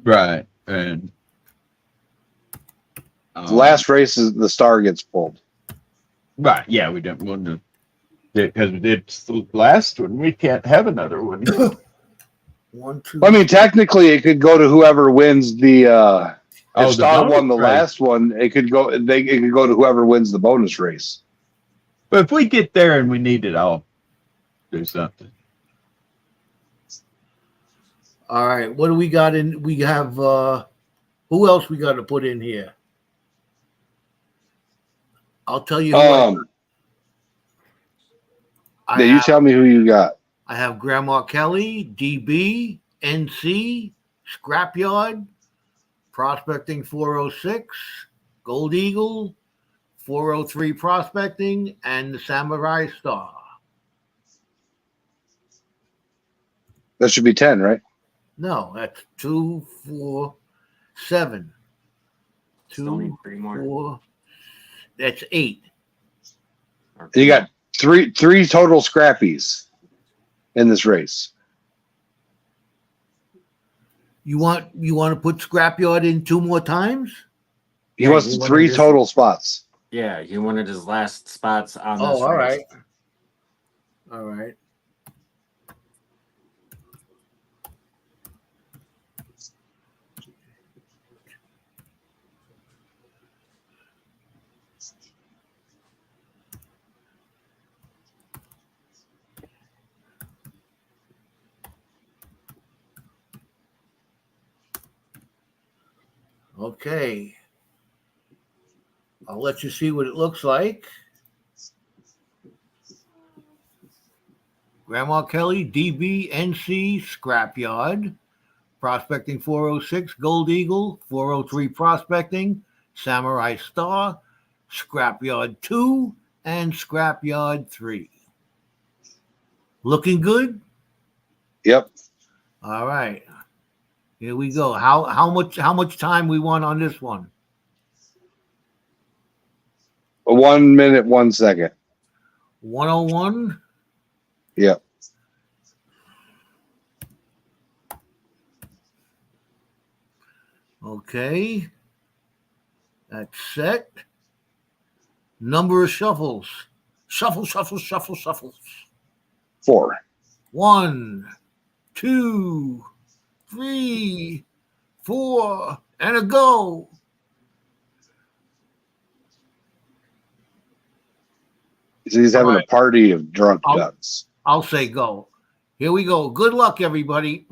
Right. And The last race is the star gets pulled. Right. Yeah, we don't want to. Because it's the last one. We can't have another one. 1, 2. I mean, technically, it could go to whoever wins the. If the Star bonus won the race. last one, it could go. It could go to whoever wins the bonus race. But if we get there and we need it, I'll do something. All right. What do we got in? We have who else we got to put in here? I'll tell you. You tell me who you got. I have Grandma Kelly, DB, NC, Scrapyard, Prospecting 406, Gold Eagle, 403 Prospecting, and the Samurai Star. That should be 10, right? No, that's 2, 4, 7. Still need 2, 3 more. 4. That's 8. You got three total scrappies in this race. You want to put Scrapyard in 2 more times? He wants 3 total spots. Yeah, he wanted his last spots on this Oh, all race. right. All right. Okay. I'll let you see what it looks like. Grandma Kelly, DB, NC, Scrapyard, Prospecting 406, Gold Eagle, 403 Prospecting, Samurai Star, Scrapyard 2, and Scrapyard 3. Looking good? Yep. All right. Here we go. How much time we want on this one? 1 minute, 1 second. 101. Yep. Okay. That's set. Number of shuffles. Shuffle, shuffle, shuffle, shuffles. 4. 1, 2, 3, 4, and a go. He's having a party of drunk ducks. I'll say go. Here we go. Good luck, everybody.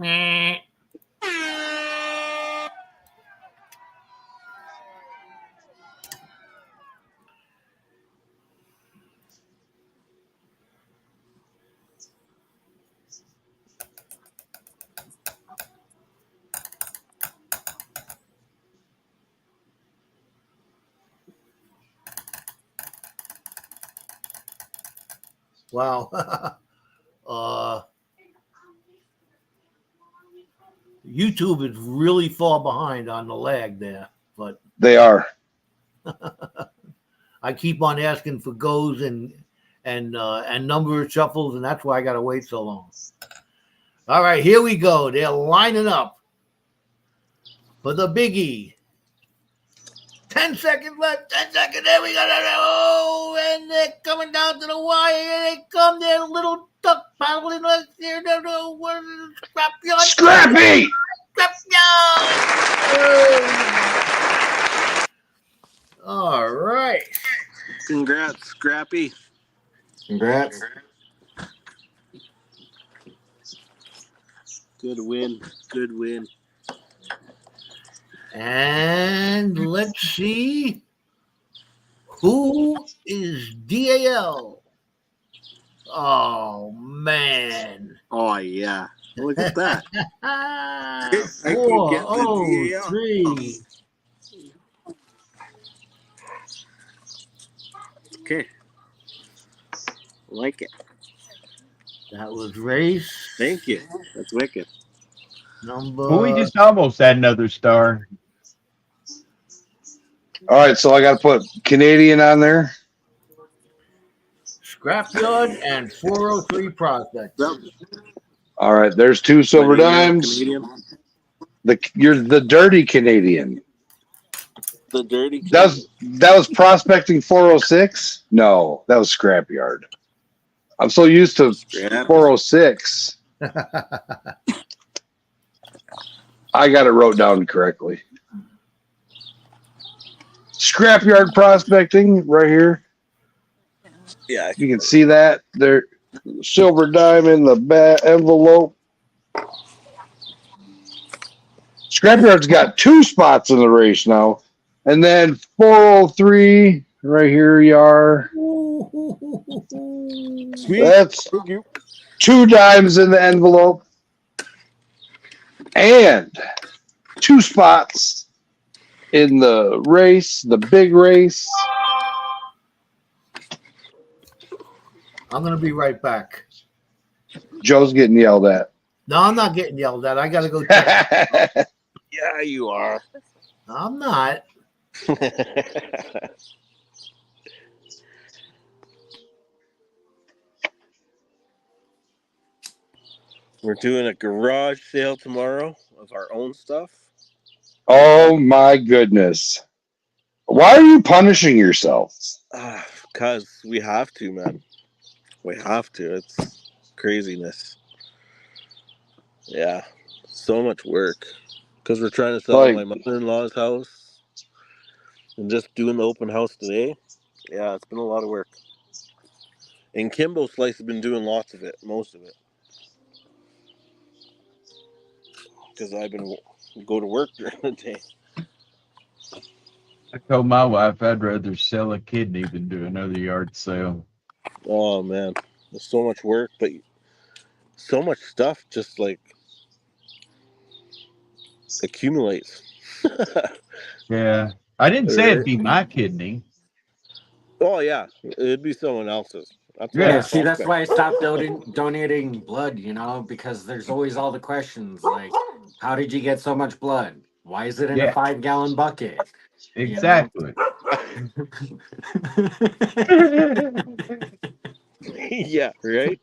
Wow. YouTube is really far behind on the lag there, but They are. I keep on asking for goes and number of shuffles, and that's why I got to wait so long. All right, here we go. They're lining up for the biggie. 10 seconds left. 10 seconds. There we go. Oh, and they're coming down to the wire. Here they come. They're little duck paddling. Let's hear them. Scrappy! All right. Congrats, Scrappy. Congrats. Good win. Good win. And let's see who is DAL. Oh, man. Oh, yeah. Look at that. 403. Okay. Like it. That was race Thank you. That's wicked. number. Well, we just almost had another star. All right, so I got to put Canadian on there. Scrapyard and 403 Prospect. All right, there's 2 silver dimes. Canadian. You're the dirty Canadian. The dirty kid. That was prospecting 406? No, that was Scrapyard. I'm so used to Scrappy. 406. I got it wrote down correctly. Scrapyard prospecting right here. Yeah, You can see that there. Silver dime in the envelope. Scrapyard's got 2 spots in the race now. And then 403, right here you are. sweet. That's 2 dimes in the envelope. And 2 spots in the race, the big race. I'm going to be right back. Joe's getting yelled at. No, I'm not getting yelled at. I got to go check. Yeah, you are. I'm not. We're doing a garage sale tomorrow of our own stuff. Oh my goodness. Why are you punishing yourself? Because we have to, man. We have to. It's craziness. Yeah. So much work. Because we're trying to sell my mother-in-law's house. And just doing the open house today. Yeah, it's been a lot of work. And Kimbo Slice has been doing lots of it. Most of it. Because I've been go to work during the day. I told my wife I'd rather sell a kidney than do another yard sale. Oh, man. There's so much work, but so much stuff just like accumulates. Yeah. I didn't say it'd be my kidney. Oh, yeah. It'd be someone else's. That's why I stopped donating blood, because there's always all the questions like, how did you get so much blood? Why is it in a 5-gallon bucket? Exactly. Yeah, right?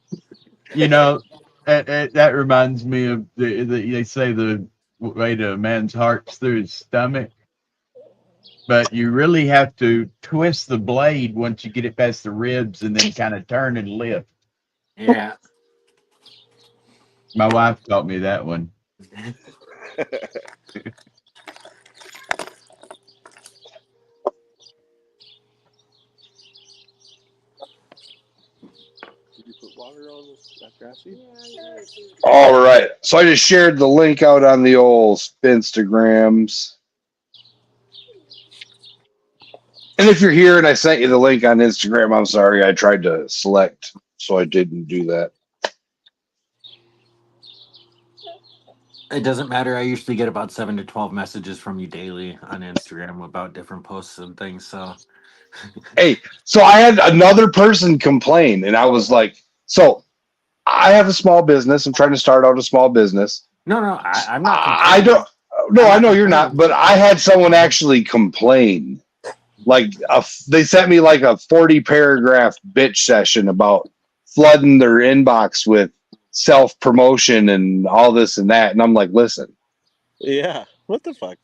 That reminds me of they say the way to a man's heart's through his stomach. But you really have to twist the blade once you get it past the ribs and then kind of turn and lift. Yeah. My wife taught me that one. All right. So I just shared the link out on the old Instagrams. And if you're here and I sent you the link on Instagram, I'm sorry. I tried to select, so I didn't do that. It doesn't matter. I usually get about 7 to 12 messages from you daily on Instagram about different posts and things. So, hey, so I had another person complain, and I was like, so I have a small business. I'm trying to start out a small business. No, I'm not. I don't. No, I know you're not. But I had someone actually complain. Like they sent me like a 40-paragraph bitch session about flooding their inbox with self-promotion and all this and that. And I'm like, listen. Yeah. What the fuck?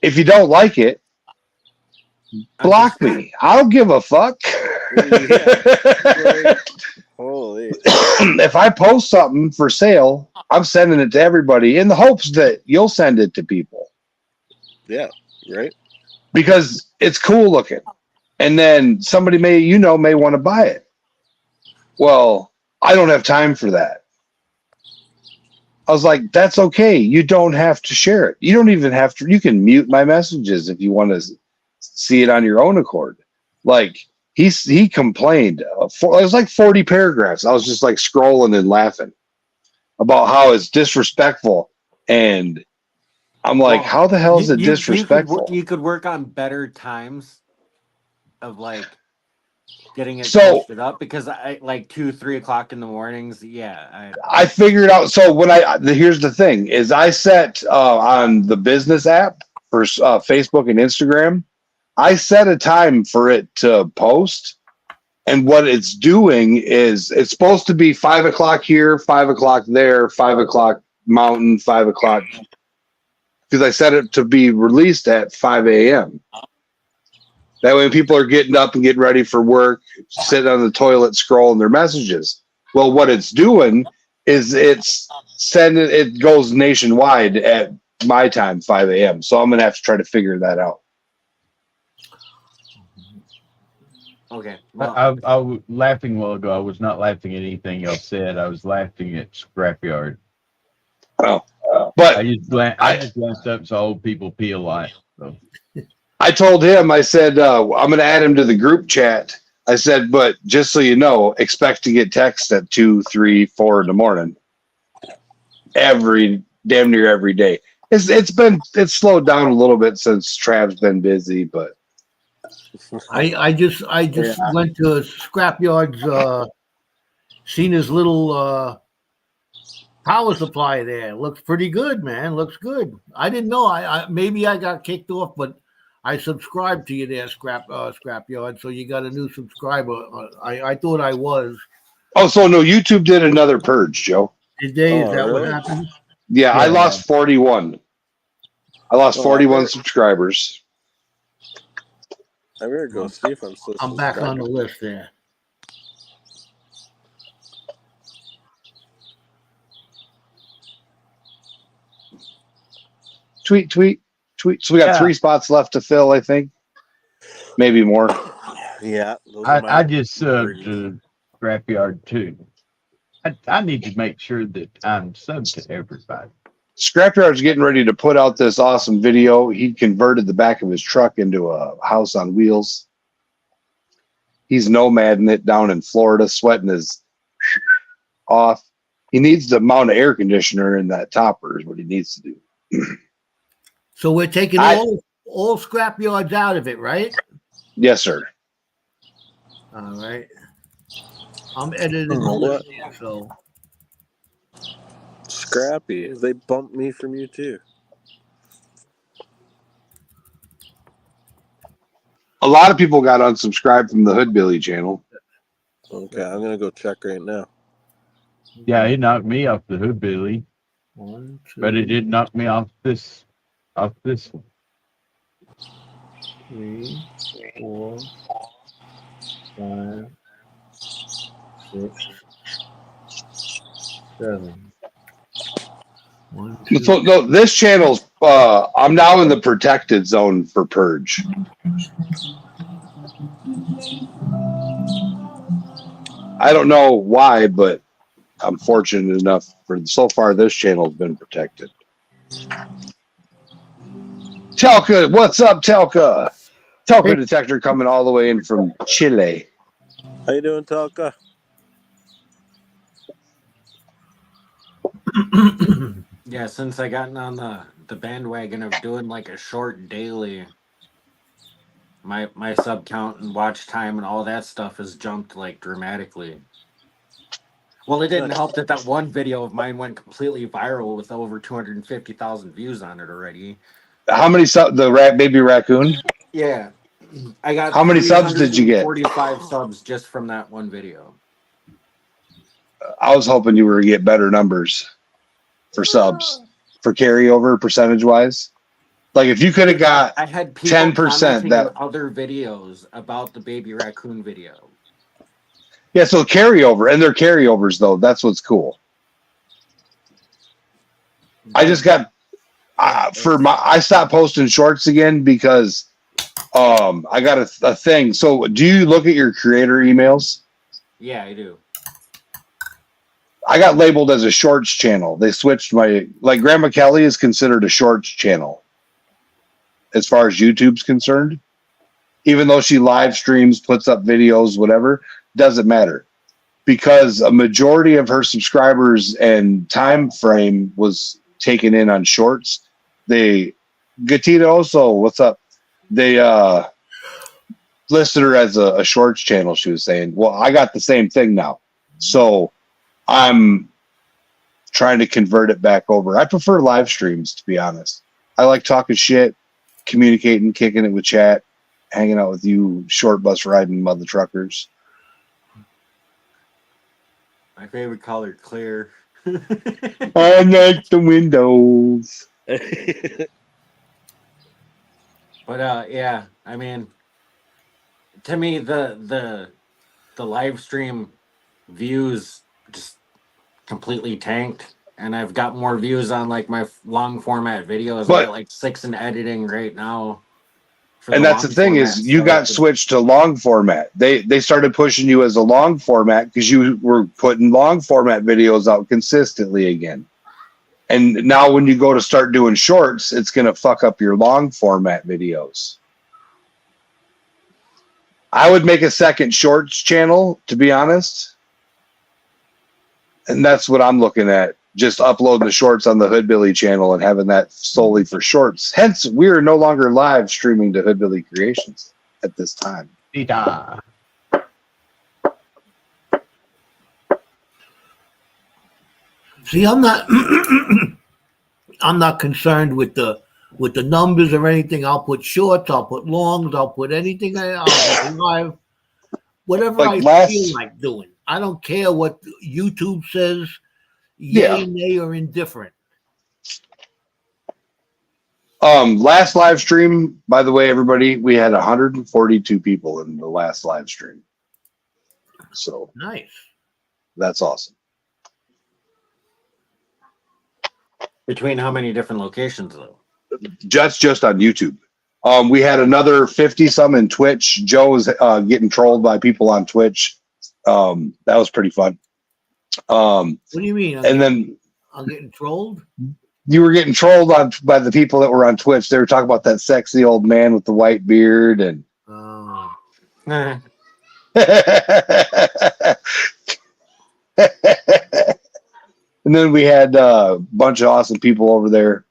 If you don't like it, block me. I don't give a fuck. Yeah. Holy. If I post something for sale, I'm sending it to everybody in the hopes that you'll send it to people. Yeah. Right. Because it's cool looking. And then somebody may want to buy it. Well, I don't have time for that. I was like, that's okay. You don't have to share it. You don't even have to. You can mute my messages if you want to see it on your own accord. Like he complained. It was like 40 paragraphs. I was just like scrolling and laughing about how it's disrespectful. And I'm like, how the hell is it disrespectful? You could work on better times of like getting it posted up, because I like 2-3 o'clock in the mornings. Yeah, I figured out. So when here's the thing is I set on the business app for Facebook and Instagram, I set a time for it to post. And what it's doing is it's supposed to be 5 o'clock here, 5 o'clock there, 5 o'clock mountain, 5 o'clock because I set it to be released at 5 a.m. That way, when people are getting up and getting ready for work, sitting on the toilet scrolling their messages. Well, what it's doing is it's sending. It goes nationwide at my time, 5 a.m. So I'm gonna have to try to figure that out. Okay. I was laughing a while ago. I was not laughing at anything y'all said. I was laughing at Scrapyard. Oh, but I just glanced up and saw old people pee a lot. So. I told him, I said, I'm going to add him to the group chat. I said, but just so you know, expect to get text at 2, 3, 4 in the morning. Damn near every day. It's slowed down a little bit since Trav's been busy, but I just went to Scrapyard's, seen his little power supply there. Looks pretty good, man. Looks good. I didn't know. I maybe I got kicked off, but I subscribed to you there, Scrapyard. So you got a new subscriber. I thought I was. Oh, so no, YouTube did another purge, Joe. Did they? Is Oh, that really? what happened? Yeah, I lost 41. I lost 41 subscribers. I better go see if I'm still I'm back on the list there. Tweet. So we got 3 spots left to fill, I think. Maybe more. Yeah. I just subbed Scrapyard too. I need to make sure that I'm subbed to everybody. Scrapyard's getting ready to put out this awesome video. He converted the back of his truck into a house on wheels. He's nomading it down in Florida, sweating his off. He needs to mount an air conditioner in that topper is what he needs to do. So we're taking all Scrapyards out of it, right? Yes, sir. All right. I'm editing the list here, so. Scrappy. They bumped me from you too. A lot of people got unsubscribed from the Hoodbilly channel. Okay, I'm gonna go check right now. Yeah, he knocked me off the Hoodbilly, 1, 2, but it did knock me off this one. 3, 4, 5, 6, 7. 1, 2. So no, this channel's I'm now in the protected zone for purge. I don't know why, but I'm fortunate enough for so far this channel's been protected. Telka, what's up, Telka? Telka detector coming all the way in from Chile. How you doing, Talka? Yeah, since I gotten on the bandwagon of doing like a short daily, my sub count and watch time and all that stuff has jumped like dramatically. Well, it didn't help that one video of mine went completely viral with over 250,000 views on it already. How many subs? The baby raccoon? Yeah, I got. How many subs did you get? 45 subs just from that one video. I was hoping you were to get better numbers for subs, for carryover percentage wise. Like if you could have got I had people 10% that in other videos about the baby raccoon video. Yeah, so carryover, and they're carryovers though. That's what's cool. I just got I stopped posting shorts again because I got a thing. So do you look at your creator emails? Yeah, I do. I got labeled as a shorts channel. They switched like Grandma Kelly is considered a shorts channel as far as YouTube's concerned. Even though she live streams, puts up videos, whatever, doesn't matter. Because a majority of her subscribers and time frame was taken in on shorts. Gatita also, what's up? They listed her as a shorts channel, she was saying. Well, I got the same thing now. So I'm trying to convert it back over. I prefer live streams, to be honest. I like talking shit, communicating, kicking it with chat, hanging out with you short bus riding mother truckers. My favorite color, clear. I like the windows. But yeah, I mean, to me, the live stream views just completely tanked, and I've got more views on like my long format videos. I got But like 6 in editing right now for the and that's the long thing is format you stuff. got switched to long format. They started pushing you as a long format because you were putting long format videos out consistently again. And now when you go to start doing shorts, it's going to fuck up your long format videos. I would make a second shorts channel, to be honest. And that's what I'm looking at. Just uploading the shorts on the Hoodbilly channel and having that solely for shorts. Hence, we are no longer live streaming to Hoodbilly Creations at this time. Dee-da. See, I'm not I'm not concerned with the numbers or anything. I'll put shorts, I'll put longs, I'll put anything. I'll put live, whatever I feel like doing. I don't care what YouTube says. Yay, nay, or indifferent. Last live stream, by the way, everybody, we had 142 people in the last live stream. So nice. That's awesome. Between how many different locations though? Just on YouTube. We had another 50 some in Twitch. Joe was getting trolled by people on Twitch. That was pretty fun. What do you mean? I'm getting trolled? You were getting trolled by the people that were on Twitch. They were talking about that sexy old man with the white beard and and then we had a bunch of awesome people over there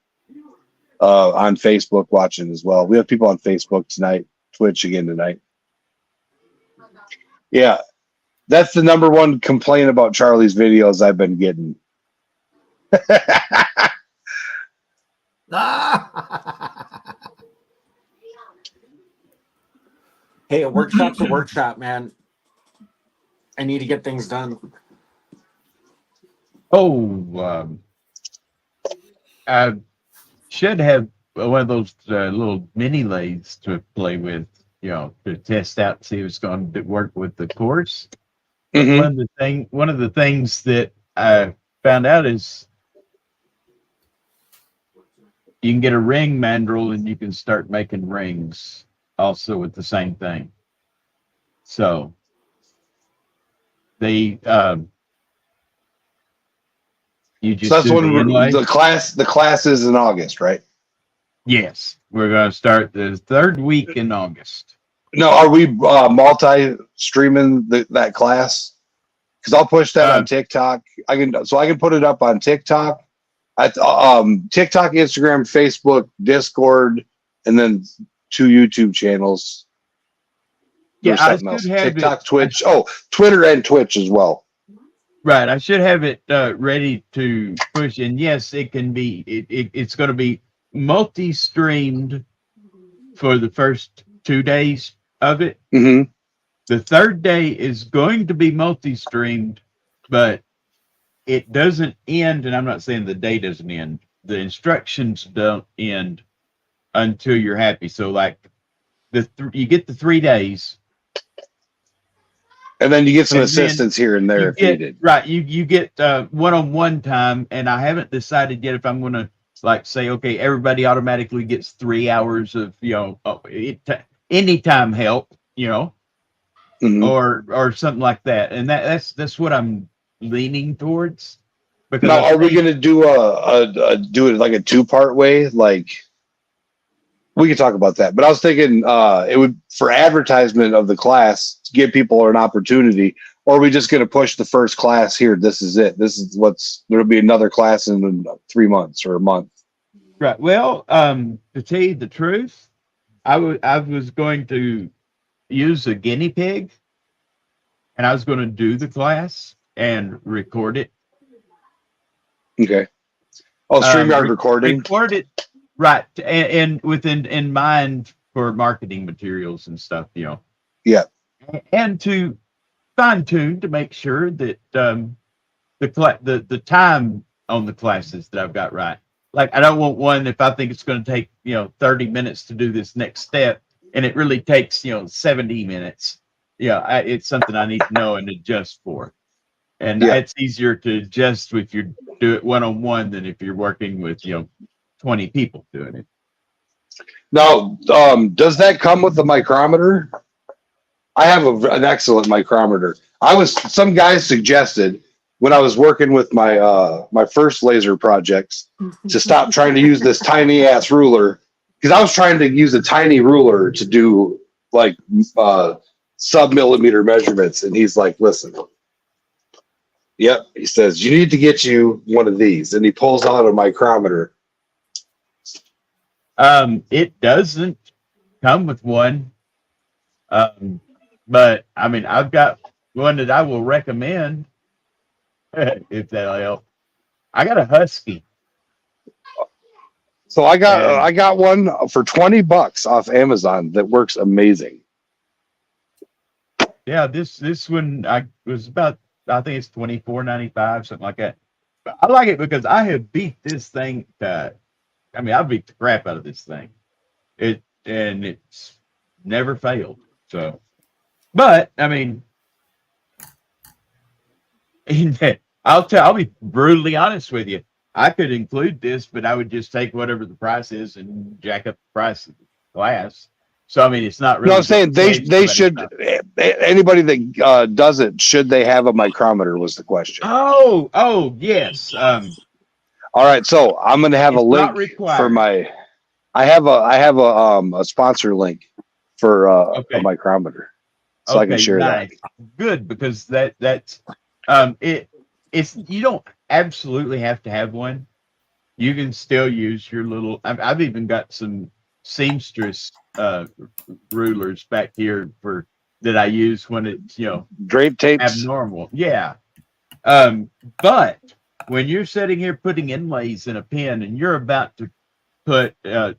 on Facebook watching as well. We have people on Facebook tonight, Twitch again tonight. Yeah, that's the number one complaint about Charlie's videos I've been getting. Hey, a workshop's a workshop, man. I need to get things done. I should have one of those little mini lathes to play with, to test out, see if it's going to work with the course. Mm-hmm. One of the things that I found out is you can get a ring mandrel and you can start making rings also with the same thing. So they you just so that's when the class is in August, right? Yes, we're going to start the third week in August. No, are we multi-streaming that class? Because I'll push that on TikTok. I can put it up on TikTok, TikTok, Instagram, Facebook, Discord, and then 2 YouTube channels. Yeah, I should have TikTok, Twitch. Oh, Twitter and Twitch as well. Right, I should have it ready to push, and yes, it can be. It's going to be multi-streamed for the first 2 days of it. Mm-hmm. The third day is going to be multi-streamed, but it doesn't end, and I'm not saying the day doesn't end. The instructions don't end until you're happy. So, like, you get the 3 days. And then you get some assistance here and there if needed. Right, you get one-on-one time, and I haven't decided yet if I'm going to, like, say, okay, everybody automatically gets 3 hours of, anytime help, mm-hmm. or something like that. And that's what I'm leaning towards. Because now, are we going to do do it like a 2-part way? Like, we could talk about that, but I was thinking it would, for advertisement of the class, to give people an opportunity, or are we just going to push the first class here? This is it. This is there'll be another class in 3 months or a month. Right. Well, to tell you the truth, I was going to use a guinea pig, and I was going to do the class and record it. Okay. Oh, Streamyard recording. Record it. Right, and in mind for marketing materials and stuff, Yeah, and to fine tune to make sure that the time on the classes that I've got right. like I don't want one if I think it's going to take 30 minutes to do this next step, and it really takes 70 minutes. It's something I need to know and adjust for, and it's easier to adjust if you do it one-on-one than if you're working with 20 people doing it. Now, does that come with the micrometer? I have an excellent micrometer. Some guys suggested when I was working with my my first laser projects to stop trying to use this tiny ass ruler, because I was trying to use a tiny ruler to do like sub-millimeter measurements, and he's like, listen, yep, he says, you need to get you one of these, and he pulls out a micrometer. It doesn't come with one, but I mean, I've got one that I will recommend if that'll help. I got a Husky. So I got one for $20 off Amazon that works amazing. Yeah, this one was about, I think it's $24.95, something like that. But I like it because I have beat this thing I beat the crap out of this thing. It's never failed. So, but I mean, I'll be brutally honest with you. I could include this, but I would just take whatever the price is and jack up the price of the glass. So I mean, it's not really. No, I'm saying they should. Anybody that does it, should they have a micrometer? Was the question. Oh yes. All right, so I'm going to have a link for my. I have a sponsor link for a micrometer, so I can share that. Good, because that's it's you don't absolutely have to have one. You can still use your little. I've even got some seamstress rulers back here that I use when it's drape tapes abnormal. Yeah, but when you're sitting here putting inlays in a pen and you're about to put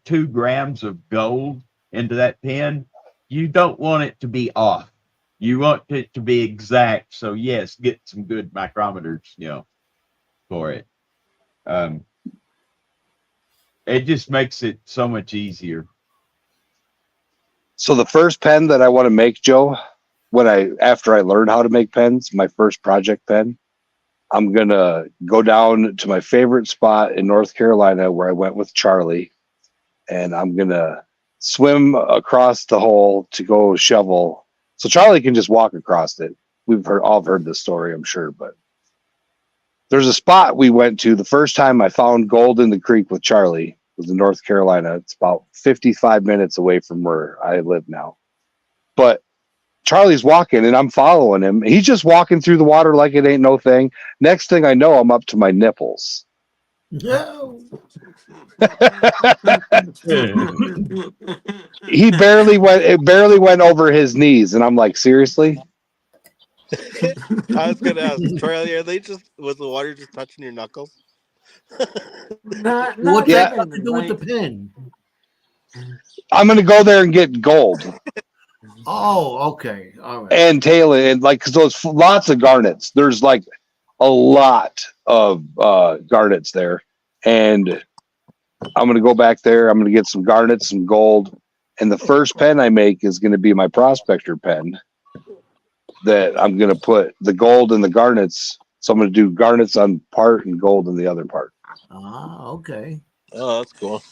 2 grams of gold into that pen, you don't want it to be off. You want it to be exact. So yes, get some good micrometers, for it. It just makes it so much easier. So the first pen that I want to make, Joe, after I learned how to make pens, my first project pen, I'm going to go down to my favorite spot in North Carolina where I went with Charlie, and I'm going to swim across the hole to go shovel. So Charlie can just walk across it. We've all heard this story, I'm sure, but there's a spot we went to the first time I found gold in the creek with Charlie. It was in North Carolina. It's about 55 minutes away from where I live now. But Charlie's walking and I'm following him. He's just walking through the water like it ain't no thing. Next thing I know, I'm up to my nipples. No. It barely went over his knees, and I'm like, seriously? I was gonna ask, Charlie, was the water just touching your knuckles? What's that got to do with the pen? I'm gonna go there and get gold. Oh, okay, all right. And tail it, and because those lots of garnets. There's like a lot of garnets there, and I'm gonna go back there. I'm gonna get some garnets, some gold, and the first pen I make is gonna be my prospector pen. That I'm gonna put the gold and the garnets. So I'm gonna do garnets on part and gold on the other part. Ah, okay. Oh, that's cool.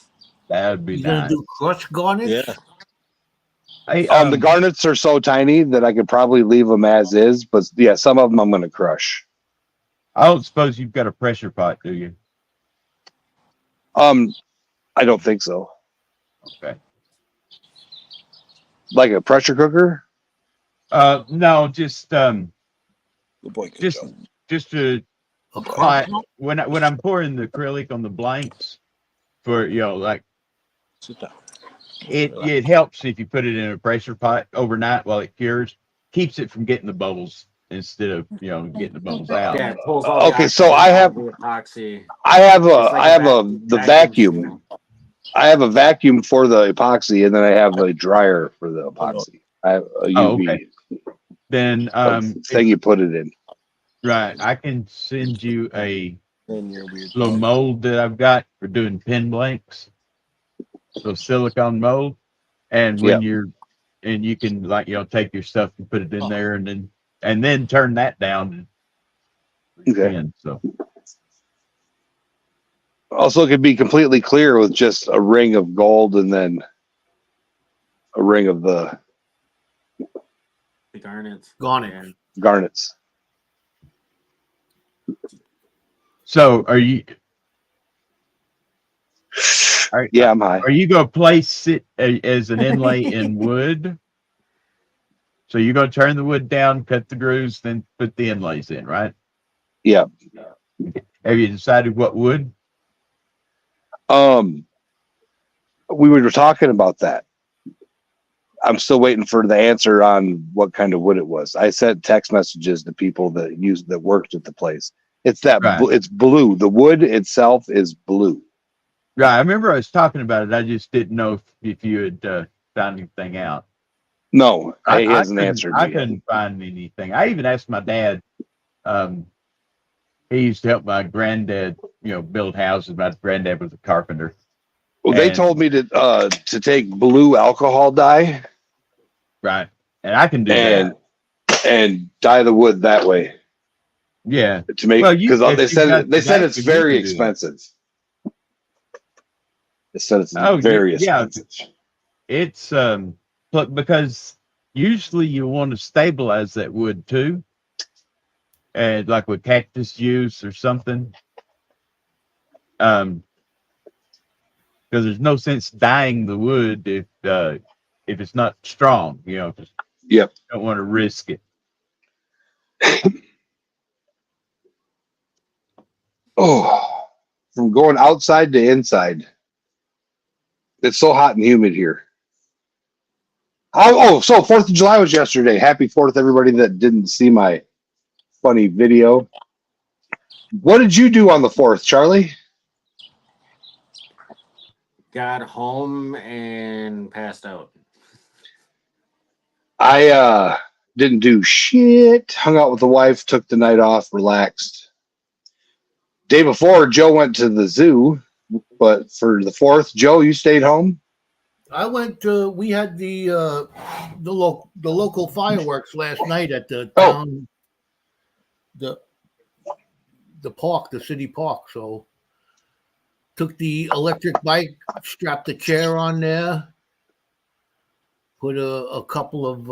That'd be You're nice. gonna do crushed garnets? Yeah. The garnets are so tiny that I could probably leave them as is, but yeah, some of them I'm gonna crush. I don't suppose you've got a pressure pot, do you? I don't think so. Okay. Like a pressure cooker? No, just Good boy, good job. just to when I'm pouring the acrylic on the blanks for like Sit down. it helps if you put it in a pressure pot overnight while it cures, keeps it from getting the bubbles instead of getting the bubbles out. Yeah, it pulls all the Okay, so I have the epoxy. the vacuum. I have a vacuum for the epoxy, and then I have a dryer for the epoxy. I have a UV okay. Then thing you put it in. right, I can send you a And you're weird. little mold that I've got for doing pin blanks. So silicone mold. And when you can take your stuff and put it in there and then turn that down. Okay. So Also, it could be completely clear with just a ring of gold and then a ring of the garnets. garnets. So are you? Yeah, I'm high. Are you going to place it as an inlay in wood? So you're going to turn the wood down, cut the grooves, then put the inlays in, right? Yeah. Have you decided what wood? We were talking about that. I'm still waiting for the answer on what kind of wood it was. I sent text messages to people that worked at the place. It's it's blue. The wood itself is blue. Right. I remember I was talking about it. I just didn't know if you had found anything out. No, he hasn't answered. I couldn't find anything. I even asked my dad. He used to help my granddad, build houses. My granddad was a carpenter. Well, they told me to take blue alcohol dye. Right. And I can do that. And dye the wood that way. Yeah. To make because they said it's very expensive. They said it's very expensive. It's because usually you want to stabilize that wood too. And like with cactus juice or something. Because there's no sense dyeing the wood if it's not strong, Yep. You don't want to risk it. Oh, from going outside to inside. It's so hot and humid here. So 4th of July was yesterday. Happy 4th, everybody that didn't see my funny video. What did you do on the 4th, Charlie? Got home and passed out. I didn't do shit. Hung out with the wife, took the night off, relaxed. Day before, Joe went to the zoo, but for the 4th, Joe, you stayed home? I went. We had the local fireworks last night at the town, the park, the city park. So took the electric bike, strapped the chair on there, put a couple of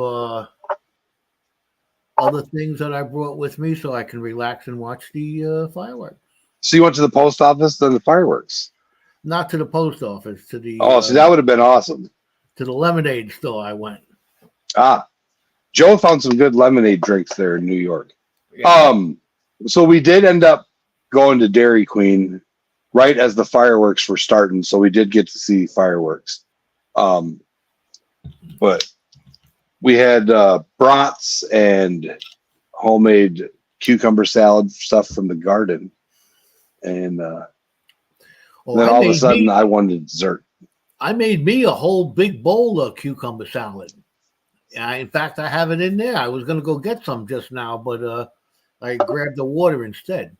other things that I brought with me so I can relax and watch the fireworks. So you went to the post office, then the fireworks? Not to the post office, to the so that would have been awesome. To the lemonade store I went. Joe found some good lemonade drinks there in New York. Yeah. So we did end up going to Dairy Queen right as the fireworks were starting, so we did get to see fireworks. But we had brats and homemade cucumber salad stuff from the garden. And then all of a sudden, I wanted dessert. I made me a whole big bowl of cucumber salad. In fact, I have it in there. I was going to go get some just now, but I grabbed the water instead.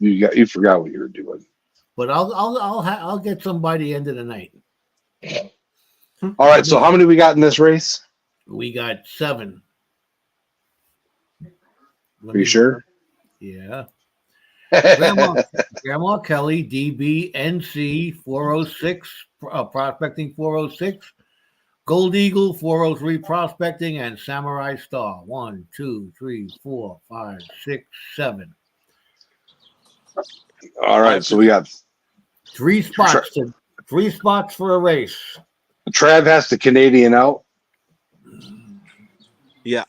You forgot what you were doing. But I'll get some by the end of the night. All right. So how many we got in this race? We got 7. Are you sure? Yeah. Grandma Kelly, DB, NC 406, Prospecting 406, Gold Eagle 403, Prospecting, and Samurai Star 1, 2, 3, 4, 5, 6, 7. All right, so we got 3 spots. 3 spots for a race. Trav has to Canadian out. Yeah,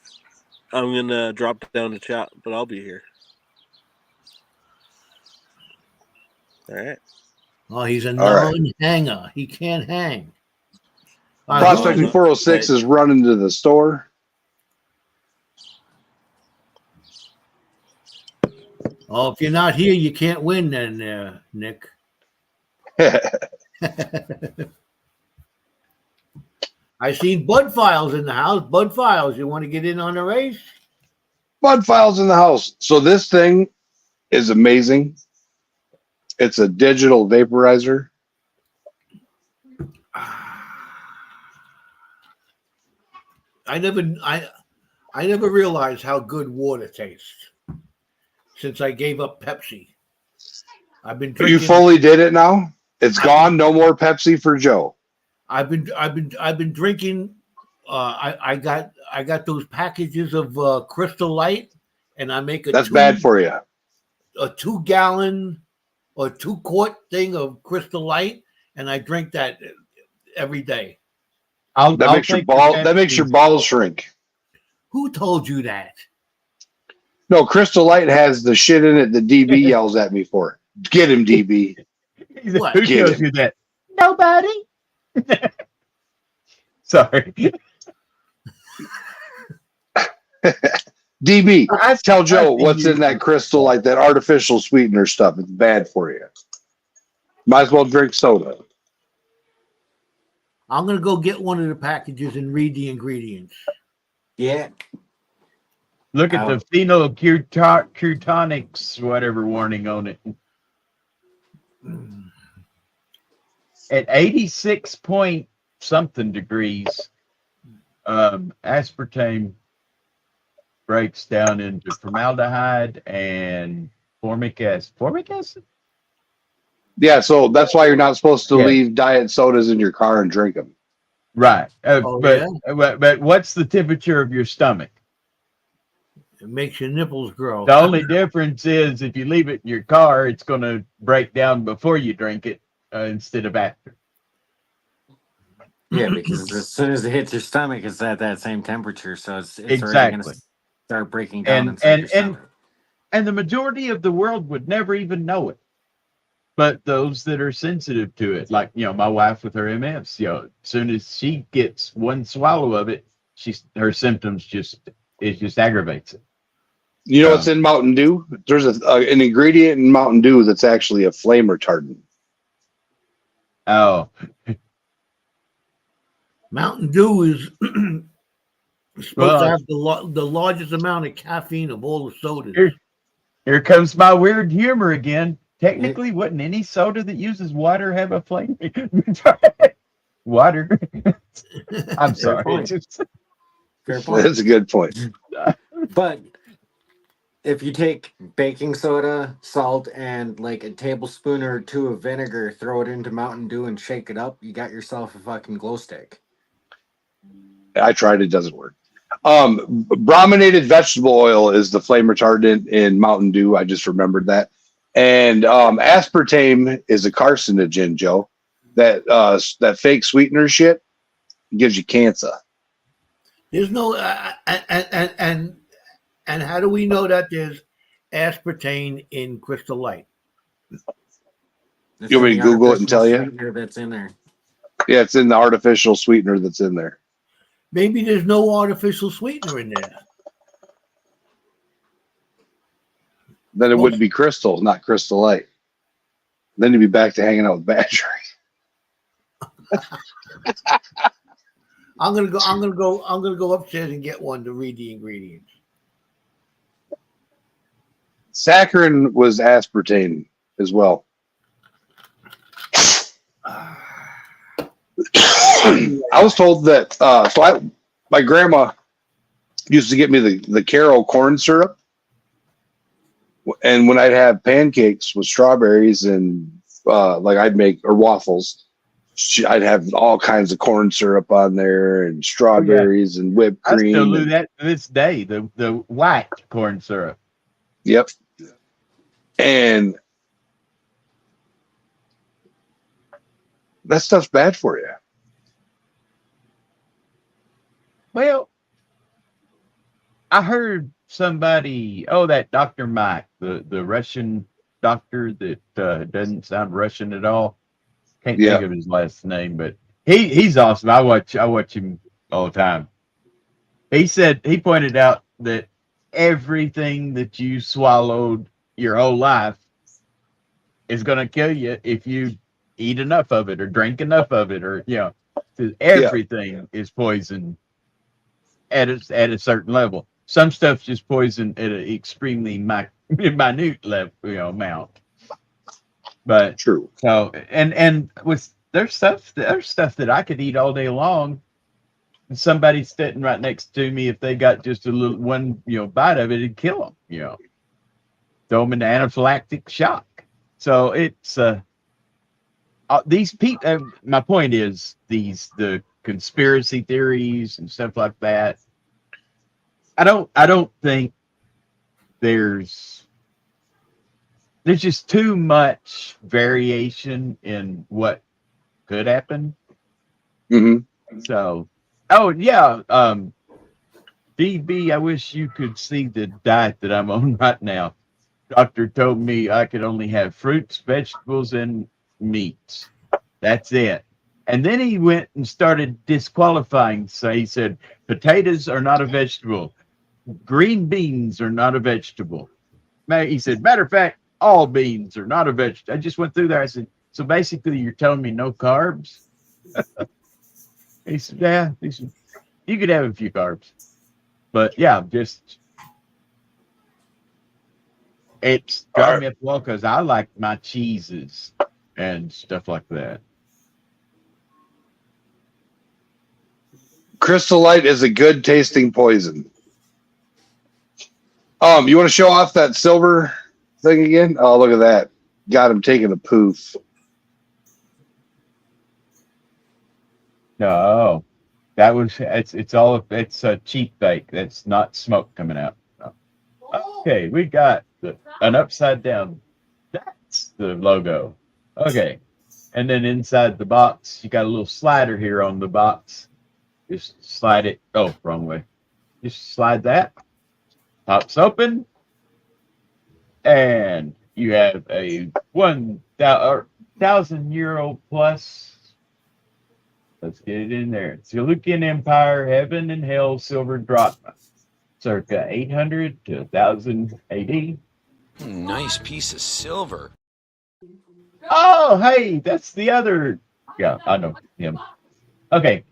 I'm gonna drop down the chat, but I'll be here. All right. Oh, he's a non-hanger. He can't hang. Prospecting 406 is running to the store. Oh, if you're not here, you can't win then, Nick. I seen Bud Files in the house. Bud Files, you want to get in on the race? Bud Files in the house. So this thing is amazing. It's a digital vaporizer. I never realized how good water tastes since I gave up Pepsi. I've been drinking. You fully did it now? It's gone. No more Pepsi for Joe. I've been drinking. I got those packages of Crystal Light, and I make That's bad for you. A 2-gallon or 2-quart thing of Crystal Light, and I drink that every day. That makes your balls shrink. Who told you that? No, Crystal Light has the shit in it that DB yells at me for. Get him, DB. What? Who tells you that? Nobody. Sorry. DB, tell Joe what's in that Crystal Light, that artificial sweetener stuff. It's bad for you. Might as well drink soda. I'm going to go get one of the packages and read the ingredients. Yeah. Look at the phenylcutonics, whatever warning on it. At 86 point something degrees, aspartame breaks down into formaldehyde and formic acid. Formic acid? Yeah, so that's why you're not supposed to leave diet sodas in your car and drink them. Right. But what's the temperature of your stomach? It makes your nipples grow. The only difference is if you leave it in your car, it's going to break down before you drink it instead of after. Yeah, because as soon as it hits your stomach, it's at that same temperature, so it's exactly already going to start breaking down inside your stomach. And the majority of the world would never even know it. But those that are sensitive to it, like, my wife with her MS, as soon as she gets one swallow of it, her symptoms just aggravates it. You know what's in Mountain Dew? There's an ingredient in Mountain Dew that's actually a flame retardant. Oh. Mountain Dew is supposed to have the largest amount of caffeine of all the sodas. Here comes my weird humor again. Technically, wouldn't any soda that uses water have a flame retardant? Water. I'm sorry. Fair point. That's a good point. But if you take baking soda, salt, and like a tablespoon or two of vinegar, throw it into Mountain Dew and shake it up, you got yourself a fucking glow stick. I tried, it doesn't work. Brominated vegetable oil is the flame retardant in Mountain Dew. I just remembered that. And aspartame is a carcinogen, Joe. That fake sweetener shit gives you cancer. There's no and how do we know that there's aspartame in Crystal Light? You want me to Google it and tell you? That's in there. Yeah, it's in the artificial sweetener that's in there. Maybe there's no artificial sweetener in there. Then it would be Crystal, not Crystal Light. Then you'd be back to hanging out with Badger. I'm gonna go upstairs and get one to read the ingredients. Saccharin was aspartame as well. I was told that my grandma used to get me the Caro corn syrup, and when I'd have pancakes with strawberries and I'd make or waffles, I'd have all kinds of corn syrup on there and strawberries and whipped cream. I still do that to this day. The white corn syrup. Yep. And that stuff's bad for you. Well, I heard somebody, that Dr. Mike, the Russian doctor that doesn't sound Russian at all. Can't think of his last name, but he's awesome. I watch him all the time. He pointed out that everything that you swallowed your whole life is going to kill you if you eat enough of it or drink enough of it, or everything is poison at a certain level. some stuff's just poison at an extremely minute level, amount. But True. so and with there's stuff that I could eat all day long. And somebody sitting right next to me, if they got just a little one bite of it, it'd kill them. Throw them into anaphylactic shock. So it's these people. My point is the conspiracy theories and stuff like that. I don't think there's just too much variation in what could happen. Mm-hmm. So, oh yeah, DB, I wish you could see the diet that I'm on right now. Doctor told me I could only have fruits, vegetables, and meats. That's it. And then he went and started disqualifying. So he said, potatoes are not a vegetable. Green beans are not a vegetable. He said, matter of fact, all beans are not a vegetable. I just went through there. I said, so basically you're telling me no carbs? He said, yeah. He said, you could have a few carbs. But yeah, just it's driving me up the wall because I like my cheeses and stuff like that. Crystal Light is a good tasting poison. You want to show off that silver thing again? Oh, look at that. Got him taking a poof. No, that was it's a cheap bake. That's not smoke coming out. No. Okay, we got an upside down. That's the logo. Okay, and then inside the box, you got a little slider here on the box. Just slide it. Oh, wrong way. Just slide that. Pops open, and you have a 1,000-year-old plus. Let's get it in there. Seleucian Empire, Heaven and Hell, silver drachma, circa 800 to 1000 AD. Nice piece of silver. Oh, hey, that's the other. Yeah, I know him. Okay.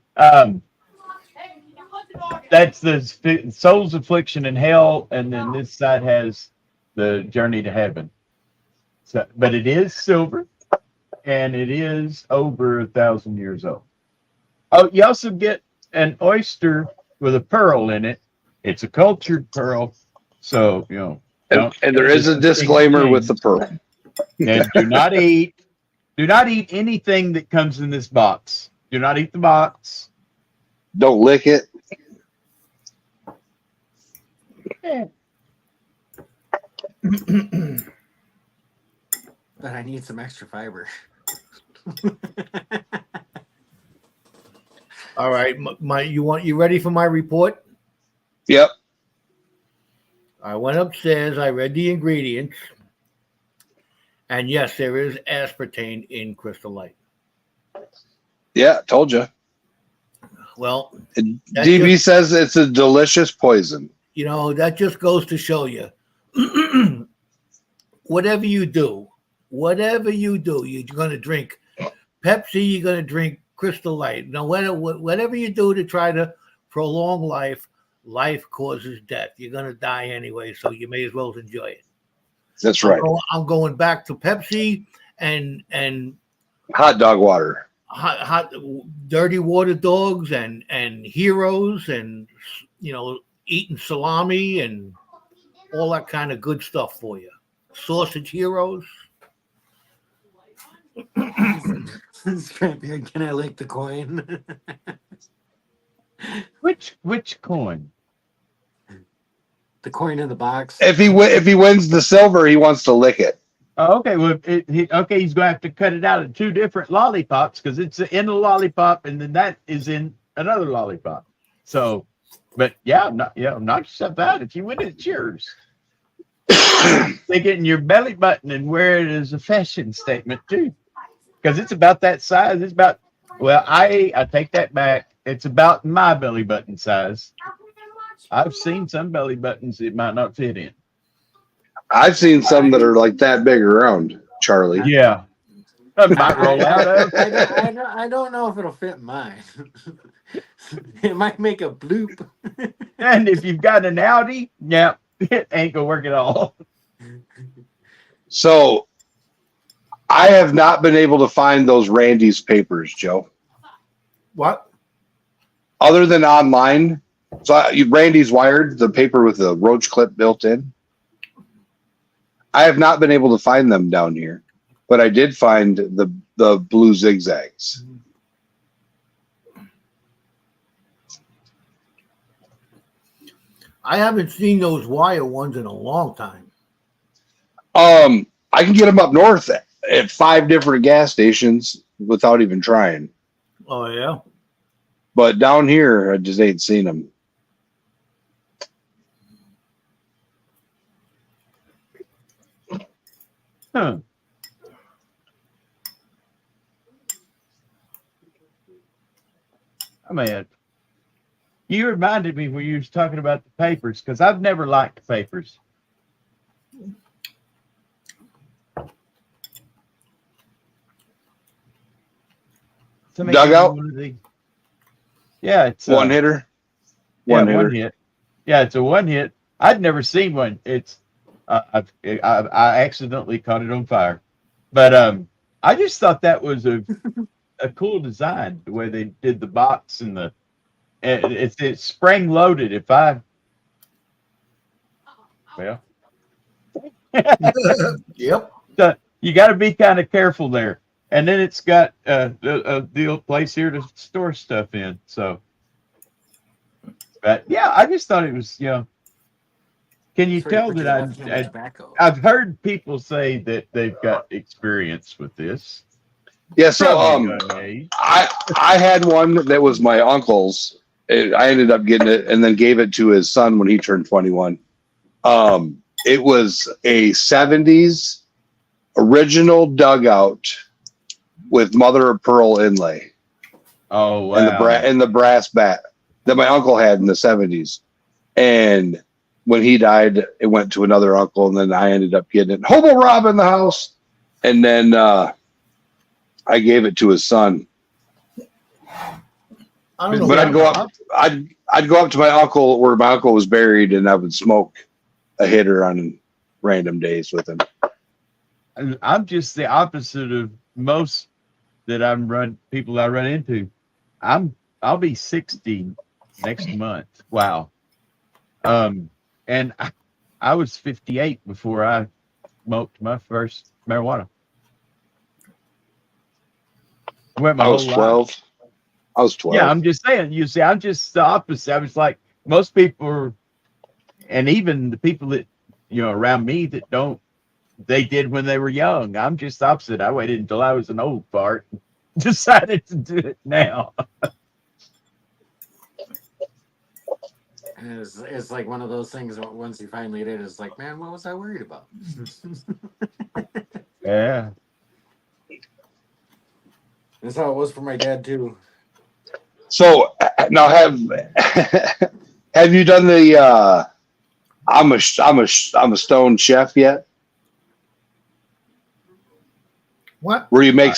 That's the Soul's Affliction in Hell, and then this side has the Journey to Heaven. So, but it is silver, and it is over 1,000 years old. Oh, you also get an oyster with a pearl in it. It's a cultured pearl, so and there is a disclaimer with the pearl. And do not eat anything that comes in this box. Do not eat the box. Don't lick it. But I need some extra fiber. All right, you ready for my report? Yep. I went upstairs. I read the ingredients, and yes, there is aspartame in Crystal Light. Yeah, told you. Well, DB says it's a delicious poison. That just goes to show you. Whatever you do, you're going to drink Pepsi, you're going to drink Crystal Light. Now, whatever you do to try to prolong life causes death. You're going to die anyway, so you may as well enjoy it. That's right. I'm going back to Pepsi and hot dog water. Hot dirty water dogs and heroes and eating salami and all that kind of good stuff for you. Sausage heroes. Scrappy, can I lick the coin? Which coin? The coin in the box. If he wins the silver, he wants to lick it. Oh, okay. Well, he's going to have to cut it out of two different lollipops because it's in a lollipop and then that is in another lollipop. So, but knock yourself out. If you win it, it's yours. Stick it in your belly button and wear it as a fashion statement too, because it's about that size. It's about I take that back. It's about my belly button size. I've seen some belly buttons it might not fit in. I've seen some that are like that big around, Charlie. Yeah. That might roll out of. I don't know if it'll fit mine. It might make a bloop. And if you've got an Audi, yeah, it ain't gonna work at all. So I have not been able to find those Randy's papers, Joe. What? Other than online. So Randy's wired, the paper with the roach clip built in. I have not been able to find them down here, but I did find the blue zigzags. I haven't seen those wire ones in a long time. I can get them up north at 5 different gas stations without even trying. Oh yeah. But down here, I just ain't seen them. Huh. I mean, you reminded me when you was talking about the papers, because I've never liked papers. Dugout? Yeah, it's one hitter. One hit. Yeah, it's a one hit. I'd never seen one. It's I accidentally caught it on fire, but I just thought that was a cool design, the way they did the box and it's spring loaded. Yep. So you got to be kind of careful there. And then it's got the place here to store stuff in. So, but yeah, I just thought it was, can you tell that I've heard people say that they've got experience with this. Yeah, so I had one that was my uncle's. I ended up getting it and then gave it to his son when he turned 21. It was a 70s original dugout with mother of pearl inlay. Oh wow! And the brass bat that my uncle had in the 70s. And when he died, it went to another uncle, and then I ended up getting it. Hobo Rob in the house, and then I gave it to his son. I don't know. But I'd go up to my uncle where my uncle was buried, and I would smoke a hitter on random days with him. I'm just the opposite of most people I run into. I'll be 60 next month. Wow. And I was 58 before I smoked my first marijuana. I was 12. I was 12. Yeah, I'm just saying. You see, I'm just the opposite. I was like most people, and even the people that around me that don't. They did when they were young. I'm just the opposite. I waited until I was an old fart and decided to do it now. And it's like one of those things. Once you finally did, it's like, man, what was I worried about? Yeah. That's how it was for my dad too. So now have you done the I'm a stone chef yet? What? Where you make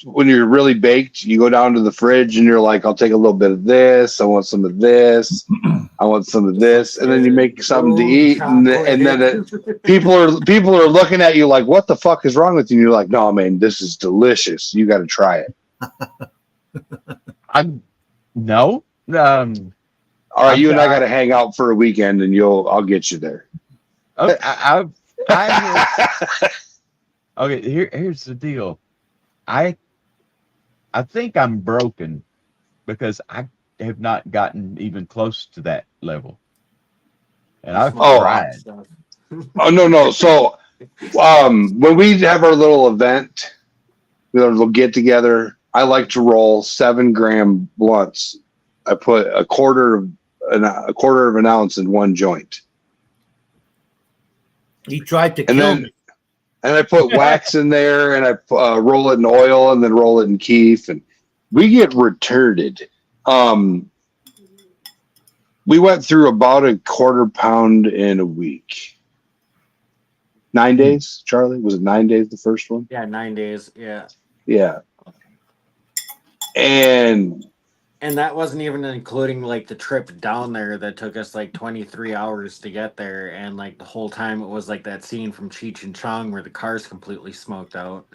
when you're really baked, you go down to the fridge and you're like, I'll take a little bit of this. I want some of this. I want some of this. And then you make something to eat. And then people are looking at you like, what the fuck is wrong with you? And you're like, no, man, this is delicious. You got to try it. No. All right. You and I got to hang out for a weekend and I'll get you there. Okay. Okay, here's the deal. I think I'm broken because I have not gotten even close to that level. And I've tried. Oh no. So when we have our little event, we'll get together. I like to roll 7-gram blunts. I put a quarter of an ounce in one joint. He tried to kill me. And I put wax in there, and I roll it in oil, and then roll it in keef, and we get retarded. We went through about a quarter pound in a week. 9 days, Charlie? Was it 9 days the first one? Yeah, 9 days. Yeah. Yeah. And And that wasn't even including like the trip down there that took us like 23 hours to get there. And like the whole time it was like that scene from Cheech and Chong where the car's completely smoked out.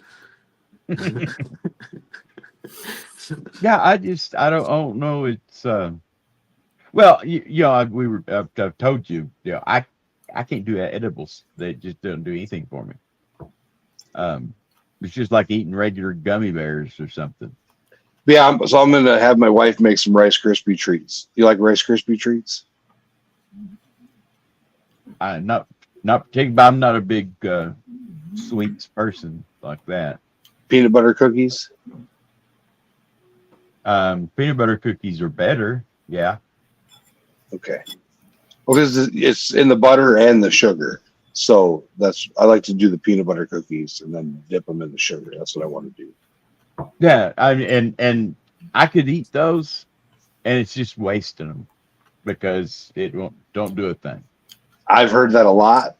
Yeah, I don't know. It's well, I've told you, I can't do edibles. They just don't do anything for me. It's just like eating regular gummy bears or something. Yeah, so I'm gonna have my wife make some Rice Krispie treats. You like Rice Krispie treats? Not particularly, but I'm not a big sweets person like that. Peanut butter cookies? Peanut butter cookies are better. Yeah. Okay. Well, because it's in the butter and the sugar. So I like to do the peanut butter cookies and then dip them in the sugar. That's what I want to do. Yeah, and I could eat those, and it's just wasting them because it don't do a thing. I've heard that a lot.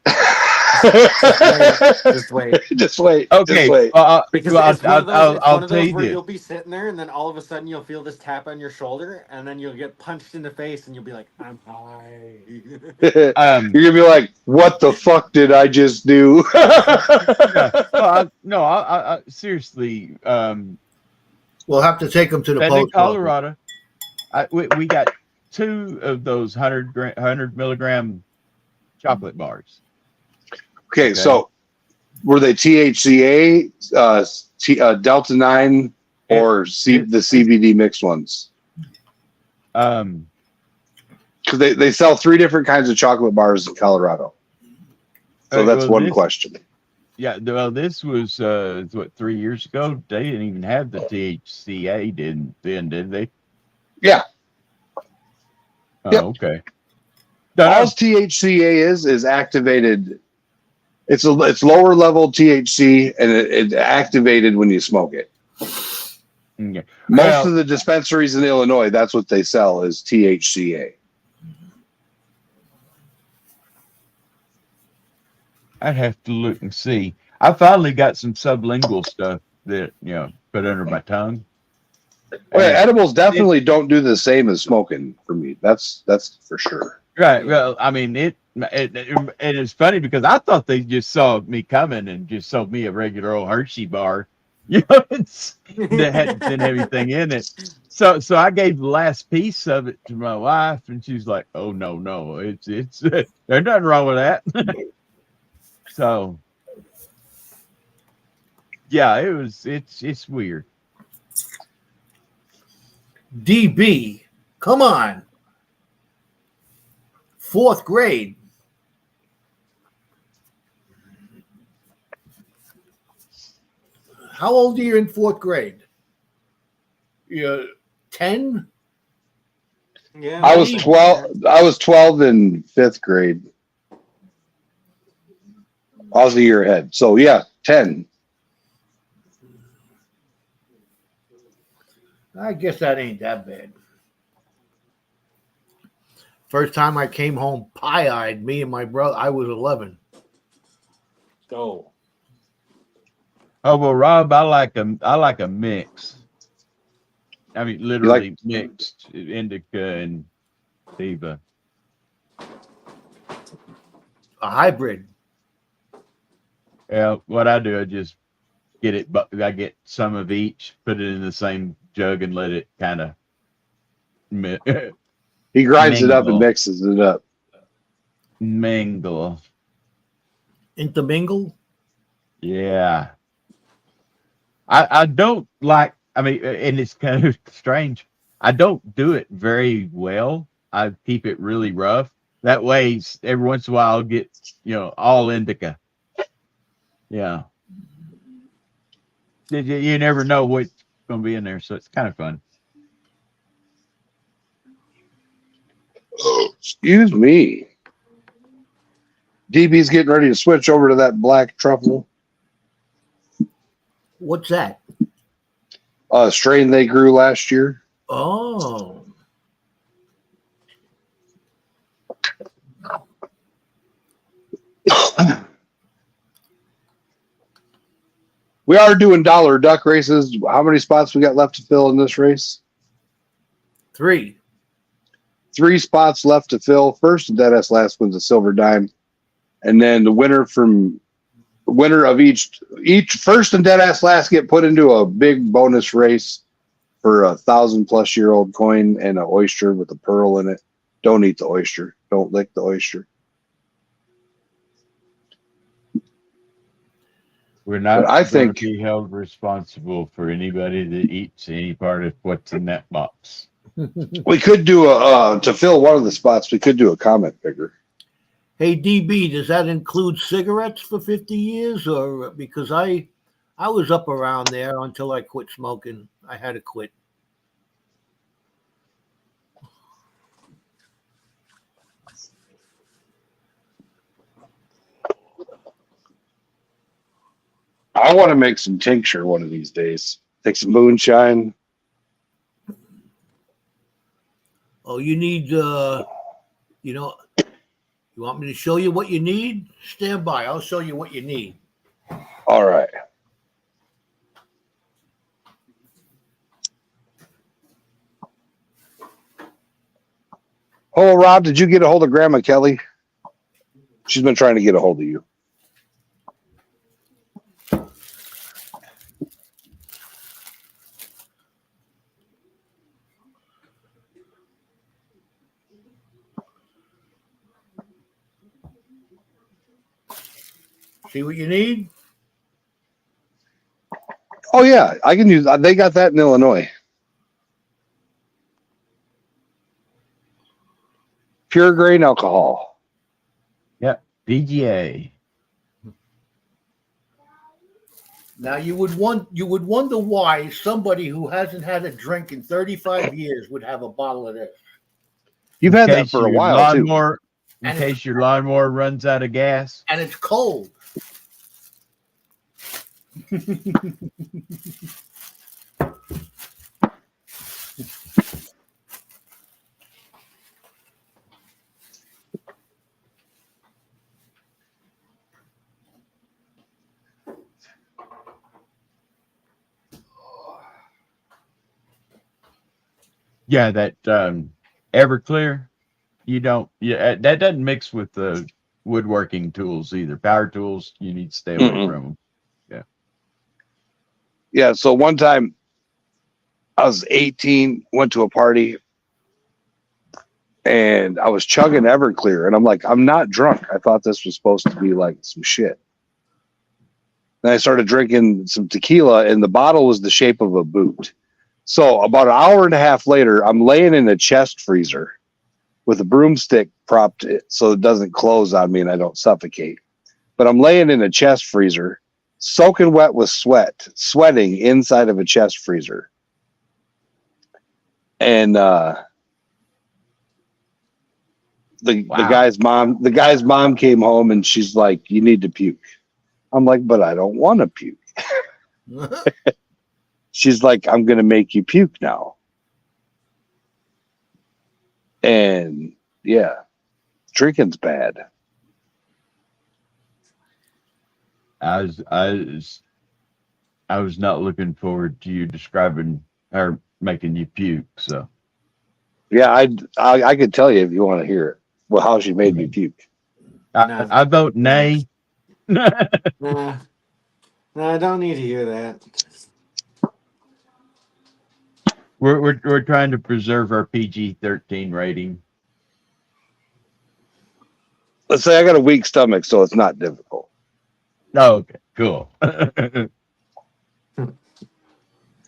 Just wait. Just wait. Okay. Just wait. Because I'll tell you this. You'll be sitting there, and then all of a sudden you'll feel this tap on your shoulder, and then you'll get punched in the face, and you'll be like, "I'm high." You're gonna be like, "What the fuck did I just do?" I seriously. We'll have to take them to the in post. Colorado. We got 2 of those 100 milligram chocolate bars. Okay, so were they THCA, Delta 9, or the CBD mixed ones? Because they sell 3 different kinds of chocolate bars in Colorado. So that's one question. Yeah, well, this was 3 years ago. They didn't even have the THCA, did they? Yeah. Oh, yep. Okay. All THCA is activated. It's lower level THC, and it's activated when you smoke it. Okay. Most of the dispensaries in Illinois, that's what they sell is THCA. I'd have to look and see. I finally got some sublingual stuff that put under my tongue. Well, edibles definitely don't do the same as smoking for me. That's for sure. Right. Well, I mean, it is funny because I thought they just saw me coming and just sold me a regular old Hershey bar, that didn't have anything in it. So I gave the last piece of it to my wife, and she's like, "Oh no, it's there's nothing wrong with that." So yeah, it's weird. DB, come on. 4th grade. How old are you in 4th grade? You're 10? Yeah. I was 12. I was 12 in 5th grade. I was a year ahead. So yeah, 10. I guess that ain't that bad. First time I came home pie-eyed, me and my brother, I was 11. Go. Oh well, Rob, I like a mix. I mean, literally mixed indica and sativa. A hybrid. Yeah, what I do, I just get it, but I get some of each, put it in the same jug, and let it kind of. He grinds it up and mixes it up. Mingle. Intermingle? Yeah. I don't like, I mean, and it's kind of strange. I don't do it very well. I keep it really rough. That way, every once in a while, I'll get, all indica. Yeah. You never know what's going to be in there, so it's kind of fun. Oh, excuse me. DB's getting ready to switch over to that black truffle. What's that? Strain they grew last year. Oh. We are doing dollar duck races. How many spots we got left to fill in this race? 3. 3 spots left to fill. First and dead ass last wins a silver dime, and then the winner of each first and dead ass last get put into a big bonus race for 1,000+ year old coin and an oyster with a pearl in it. Don't eat the oyster. Don't lick the oyster. We're not But I going think to be held responsible for anybody that eats any part of what's in that box. we could do to fill one of the spots. We could do a comment picker. Hey, DB, does that include cigarettes for 50 years? Or because I was up around there until I quit smoking. I had to quit. I want to make some tincture one of these days. Take some moonshine. Oh, you need, you want me to show you what you need? Stand by. I'll show you what you need. All right. Oh, Rob, did you get a hold of Grandma Kelly? She's been trying to get a hold of you. See what you need? Oh, yeah. I can use. They got that in Illinois. Pure grain alcohol. Yep, PGA. Now you would wonder why somebody who hasn't had a drink in 35 years would have a bottle of this. You've had that for a while too. In case your lawnmower runs out of gas. And it's cold. Yeah, that Everclear, that doesn't mix with the woodworking tools either. Power tools, you need to stay away from them. Yeah. Yeah. So one time I was 18, went to a party, and I was chugging Everclear, and I'm like, I'm not drunk. I thought this was supposed to be like some shit. Then I started drinking some tequila, and the bottle was the shape of a boot. So about an hour and a half later, I'm laying in a chest freezer with a broomstick propped so it doesn't close on me and I don't suffocate. But I'm laying in a chest freezer, soaking wet with sweating inside of a chest freezer. And the guy's mom came home and she's like, "You need to puke." I'm like, "But I don't want to puke." She's like, "I'm going to make you puke now." And yeah, drinking's bad. I was not looking forward to you describing or making you puke. So yeah, I could tell you if you want to hear it. Well, how she made me puke. I vote nay. Nah, I don't need to hear that. We're trying to preserve our PG-13 rating. Let's say I got a weak stomach, so it's not difficult. Oh, okay, cool.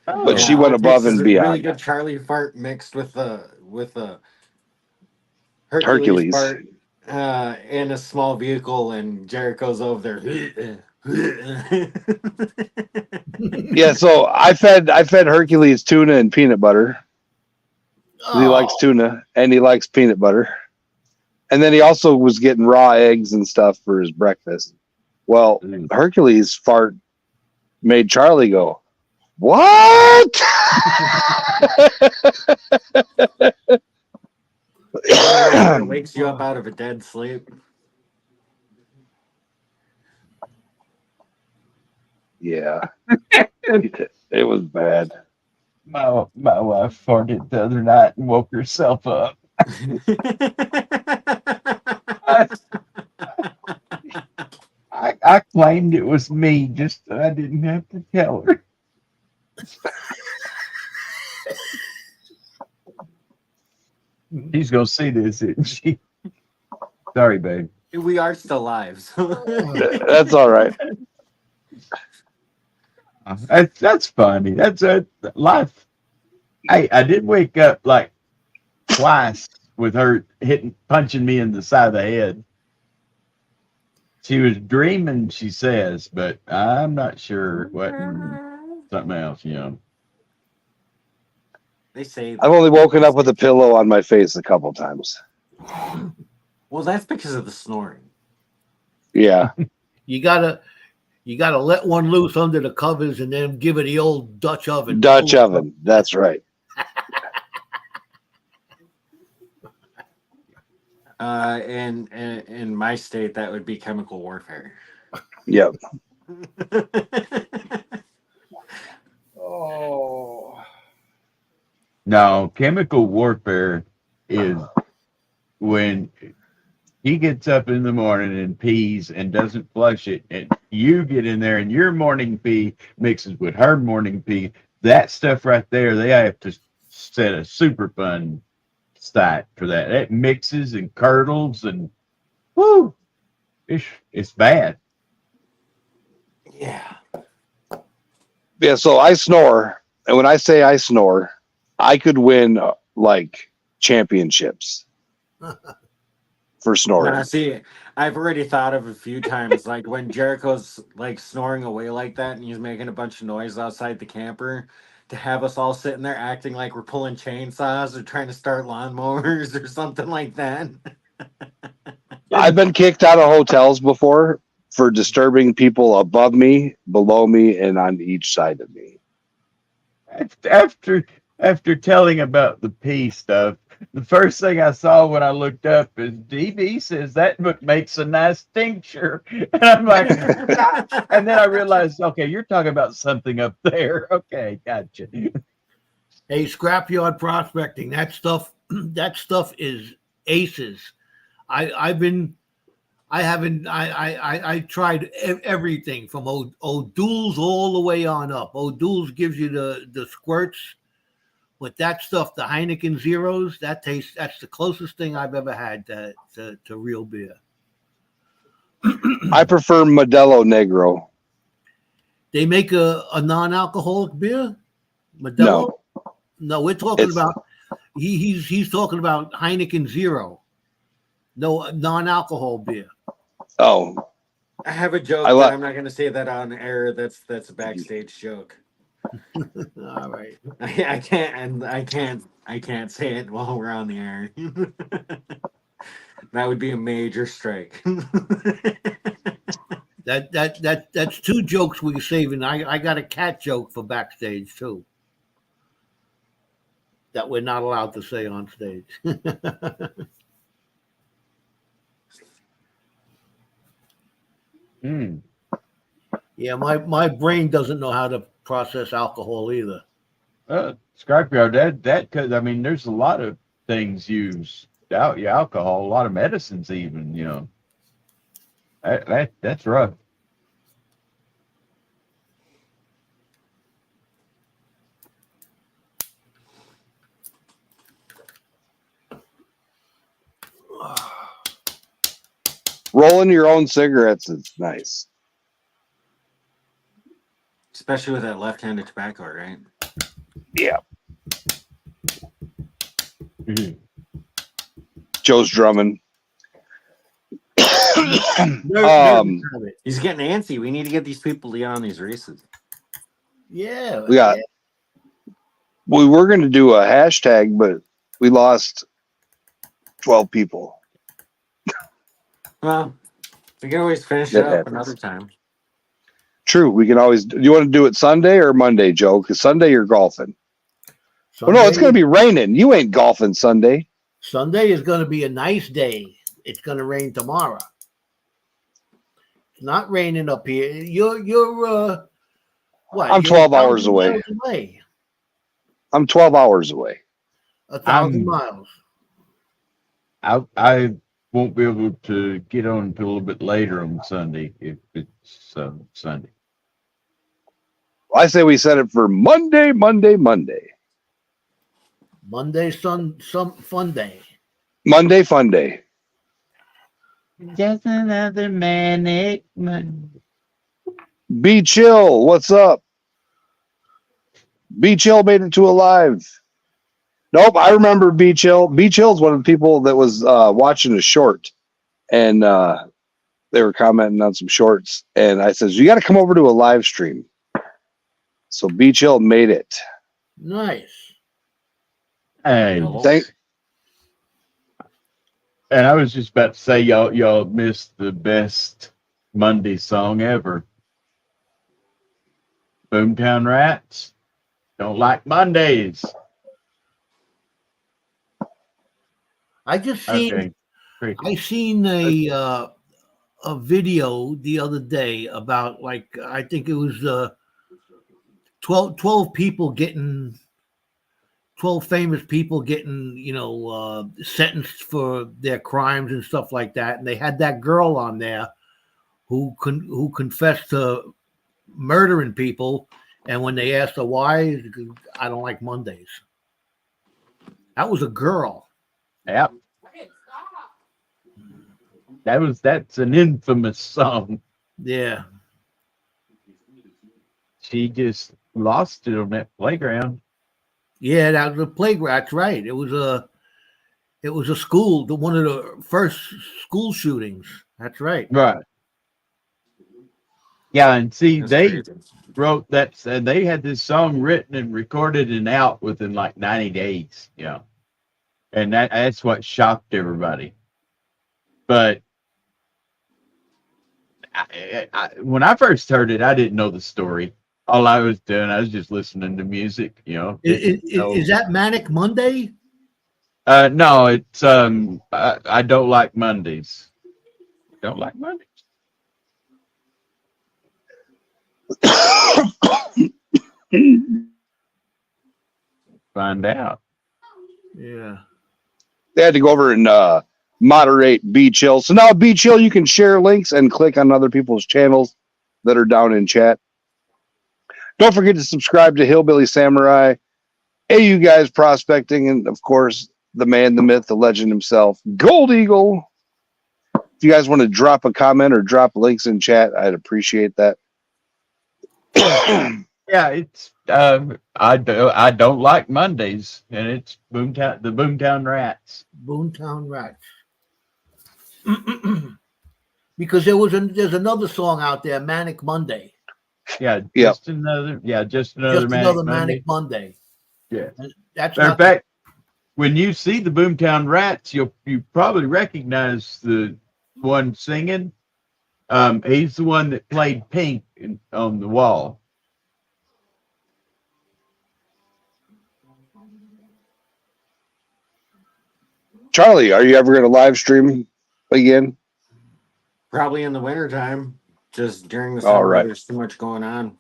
But she went above and beyond. Really good Charlie fart mixed with a Hercules fart in a small vehicle, and Jericho's over there. Yeah, so I fed Hercules tuna and peanut butter. Oh. He likes tuna and he likes peanut butter. And then he also was getting raw eggs and stuff for his breakfast. Well, Hercules fart made Charlie go, "What?" It wakes you up out of a dead sleep. Yeah. It was bad. My wife farted the other night and woke herself up. I claimed it was me, just that I didn't have to tell her. She's gonna see this, isn't she? Sorry, babe. We are still live. So. That's all right. That's funny. That's a life. I did wake up like twice with her punching me in the side of the head. She was dreaming, she says, but I'm not sure it wasn't something else, you know. They say I've only woken up with a pillow on my face a couple times. Well, that's because of the snoring. Yeah. You gotta let one loose under the covers and then give it the old Dutch oven. Dutch oven. That's right. In my state, that would be chemical warfare. Yep. Oh. No, chemical warfare is when he gets up in the morning and pees and doesn't flush it, and you get in there and your morning pee mixes with her morning pee. That stuff right there, they have to set a super fun site for that. It mixes and curdles and whoo, it's bad. Yeah. Yeah, so I snore, and when I say I snore, I could win like championships for snoring. Now, see, I've already thought of a few times, like when Jericho's like snoring away like that, and he's making a bunch of noise outside the camper, to have us all sitting there acting like we're pulling chainsaws or trying to start lawnmowers or something like that. I've been kicked out of hotels before for disturbing people above me, below me, and on each side of me. After telling about the pee stuff, the first thing I saw when I looked up is DB says that book makes a nice tincture. And I'm like, and then I realized, okay, you're talking about something up there. Okay, gotcha. Hey, scrapyard prospecting. That stuff is aces. I tried everything from O'Doul's all the way on up. O'Doul's gives you the squirts. But that stuff, the Heineken Zeros, that's the closest thing I've ever had to real beer. I prefer Modelo Negro. They make a non-alcoholic beer? Modelo? No, we're talking about he's talking about Heineken Zero. No non-alcohol beer. Oh. I have a joke, but I'm not going to say that on air. That's a backstage joke. All right. I can't say it while we're on the air. That would be a major strike. That's two jokes we're saving. I got a cat joke for backstage too. That we're not allowed to say on stage. Yeah, my brain doesn't know how to process alcohol either. Scrapyard, that because I mean, there's a lot of things used out alcohol, a lot of medicines, even, you know. That's rough. Rolling your own cigarettes is nice. Especially with that left-handed tobacco, right? Yeah. Joe's drumming. He's getting antsy. We need to get these people to get on these races. Yeah. We were going to do a hashtag, but we lost 12 people. Well, we can always finish it up another time. True. We can always. Do you want to do it Sunday or Monday, Joe? Because Sunday you're golfing. Oh, no, it's going to be raining. You ain't golfing Sunday. Sunday is going to be a nice day. It's going to rain tomorrow. It's not raining up here. You're what? I'm 12 hours away. I'm 12 hours away. 1,000 miles. I won't be able to get on until a little bit later on Sunday if it's Sunday. I say we set it for Monday. Monday, some fun day. Monday, fun day. Just another manic Monday. Be Chill, what's up? Be Chill made it to a live. Nope, I remember Be Chill. Be Chill is one of the people that was watching a short, and they were commenting on some shorts, and I says, you got to come over to a live stream. So Be Chill made it. Nice. Hey, and I was just about to say, y'all missed the best Monday song ever. Boomtown Rats. Don't like Mondays. I just seen I seen a video the other day about, like, I think it was 12 people getting 12 famous people getting, sentenced for their crimes and stuff like that, and they had that girl on there who confessed to murdering people, and when they asked her why, I don't like Mondays. That was a girl. Yep. That's an infamous song. Yeah. She just lost it on that playground. Yeah, that was a playground. That's right. It was a school, one of the first school shootings. That's right. Right. Yeah, and see, they wrote that, and they had this song written and recorded and out within like 90 days. Yeah. And that's what shocked everybody. But when I first heard it, I didn't know the story. All I was doing, I was just listening to music, Is that Manic Monday? No, it's I don't like Mondays. Don't like Mondays. Find out. Yeah. They had to go over and moderate Be Chill. So now Be Chill, you can share links and click on other people's channels that are down in chat. Don't forget to subscribe to Hillbilly Samurai, AU Guys Prospecting, and of course, the man, the myth, the legend himself, Gold Eagle. If you guys want to drop a comment or drop links in chat, I'd appreciate that. Yeah, it's I don't like Mondays, and it's the Boomtown Rats. Boomtown Rats. Because there's another song out there, Manic Monday. Yeah, just another Manic Monday. Yeah, that's in fact, when you see the Boomtown Rats, you probably recognize the one singing. He's the one that played Pink on the wall. Charlie, are you ever going to live stream again? Probably in the wintertime. Just during the summer, right. There's too much going on.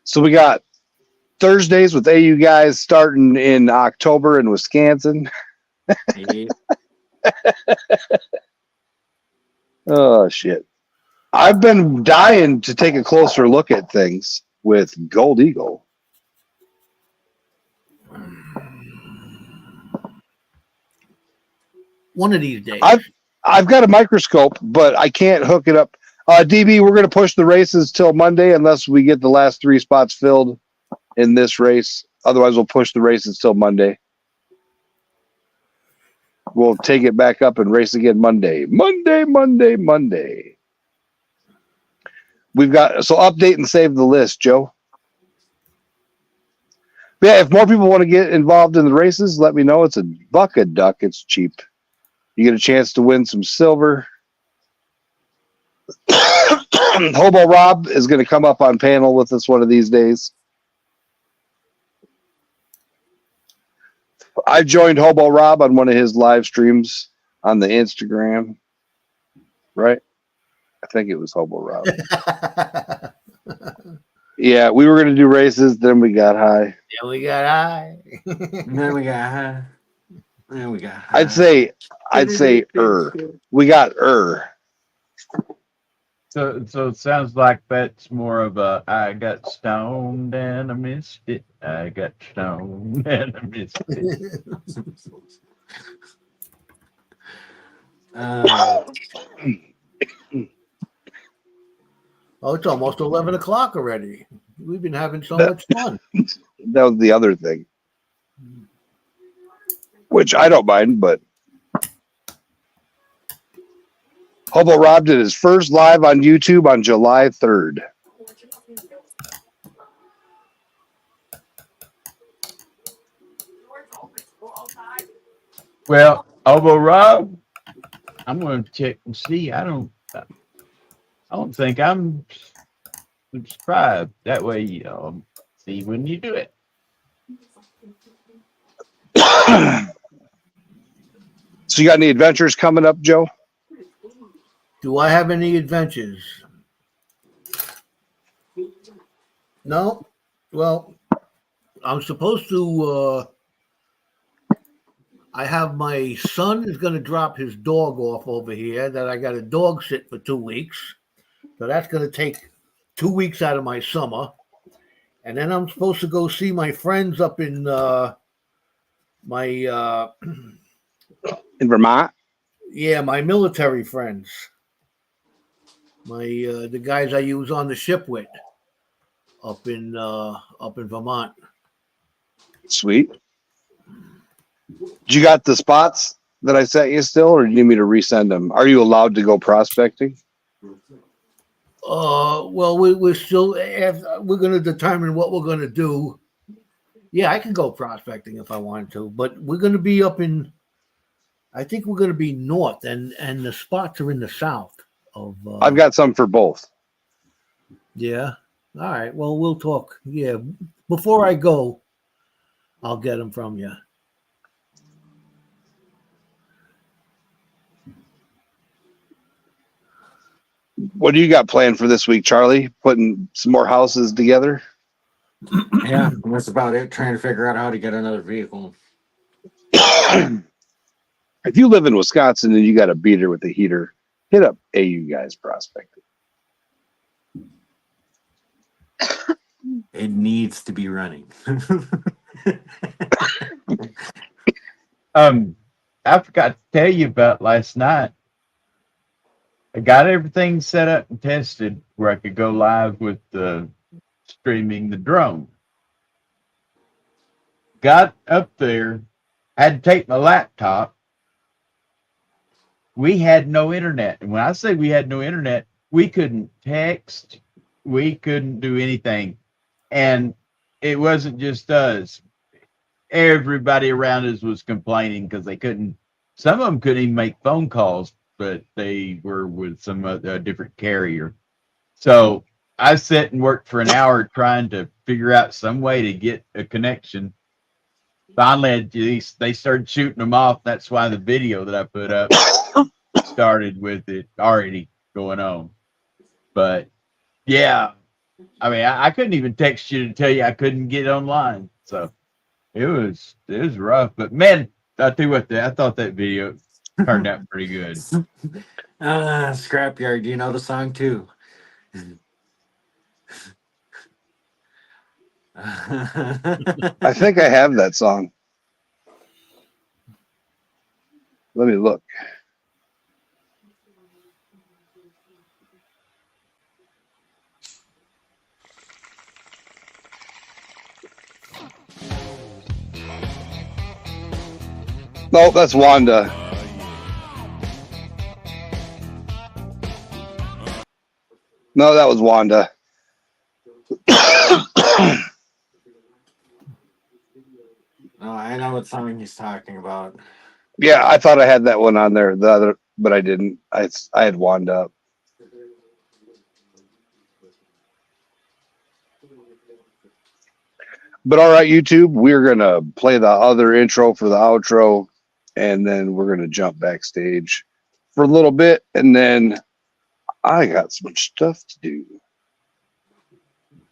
So we got Thursdays with AU Guys starting in October in Wisconsin. Oh, shit. I've been dying to take a closer look at things with Gold Eagle. One of these days. I've got a microscope, but I can't hook it up. DB, we're going to push the races till Monday unless we get the last 3 spots filled in this race. Otherwise, we'll push the races till Monday. We'll take it back up and race again Monday. Monday. We've got, so update and save the list, Joe. But yeah, if more people want to get involved in the races, let me know. It's $1 a duck. It's cheap. You get a chance to win some silver. Hobo Rob is going to come up on panel with us one of these days. I joined Hobo Rob on one of his live streams on the Instagram. Right? I think it was Hobo Rob. Yeah, we were gonna do races, then we got high. Yeah, we got high. And then we got high. And then we got high. I'd say we got So it sounds like that's more of a I got stoned and I missed it. I got stoned and I missed it. Oh, it's almost 11 o'clock already. We've been having so much fun. That was the other thing, which I don't mind, but Hobo Rob did his first live on YouTube on July 3rd. Well, Hobo Rob, I'm going to check and see. I don't think I'm subscribed. That way, see when you do it. So you got any adventures coming up, Joe? Do I have any adventures? No. Well, I'm supposed to. I have my son is going to drop his dog off over here. That I got a dog sit for 2 weeks. So that's going to take 2 weeks out of my summer. And then I'm supposed to go see my friends up in in Vermont. Yeah, my military friends. The guys I use on the ship with up in Vermont. Sweet. You got the spots that I sent you still, or do you need me to resend them? Are you allowed to go prospecting? Well, we're still we're going to determine what we're going to do. Yeah, I can go prospecting if I want to, but we're going to be up in. I think we're going to be north, and the spots are in the south of. I've got some for both. Yeah. All right. Well, we'll talk. Yeah. Before I go, I'll get them from you. What do you got planned for this week, Charlie? Putting some more houses together? Yeah, that's about it. Trying to figure out how to get another vehicle. If you live in Wisconsin and you got a beater with a heater, hit up AU Guys Prospecting. It needs to be running. I forgot to tell you about last night. I got everything set up and tested where I could go live with streaming the drone. Got up there, had to take my laptop. We had no internet. And when I say we had no internet, we couldn't text. We couldn't do anything. And it wasn't just us. Everybody around us was complaining because they couldn't. Some of them couldn't even make phone calls, but they were with some different carrier. So I sat and worked for an hour trying to figure out some way to get a connection. Finally, they started shooting them off. That's why the video that I put up started with it already going on. But yeah, I mean, I couldn't even text you to tell you I couldn't get online. So it was rough. But man, I'll tell you what, I thought that video turned out pretty good. Scrapyard, do you know the song too? I think I have that song. Let me look. No, that's Wanda. No, that was Wanda. Oh, I know what song he's talking about. Yeah, I thought I had that one on there, the other, but I didn't. I had Wanda up. But all right, YouTube, we're gonna play the other intro for the outro, and then we're gonna jump backstage for a little bit, and then I got some stuff to do.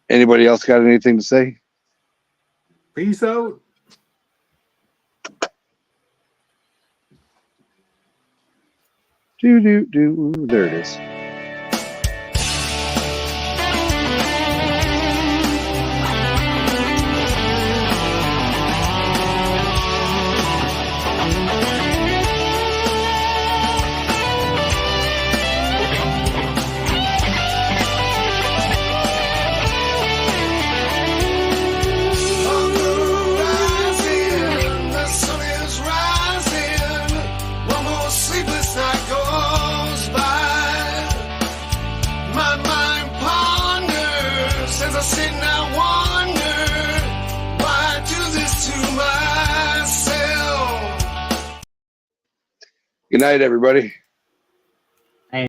Anybody else got anything to say? Peace out. There it is. Good night, everybody.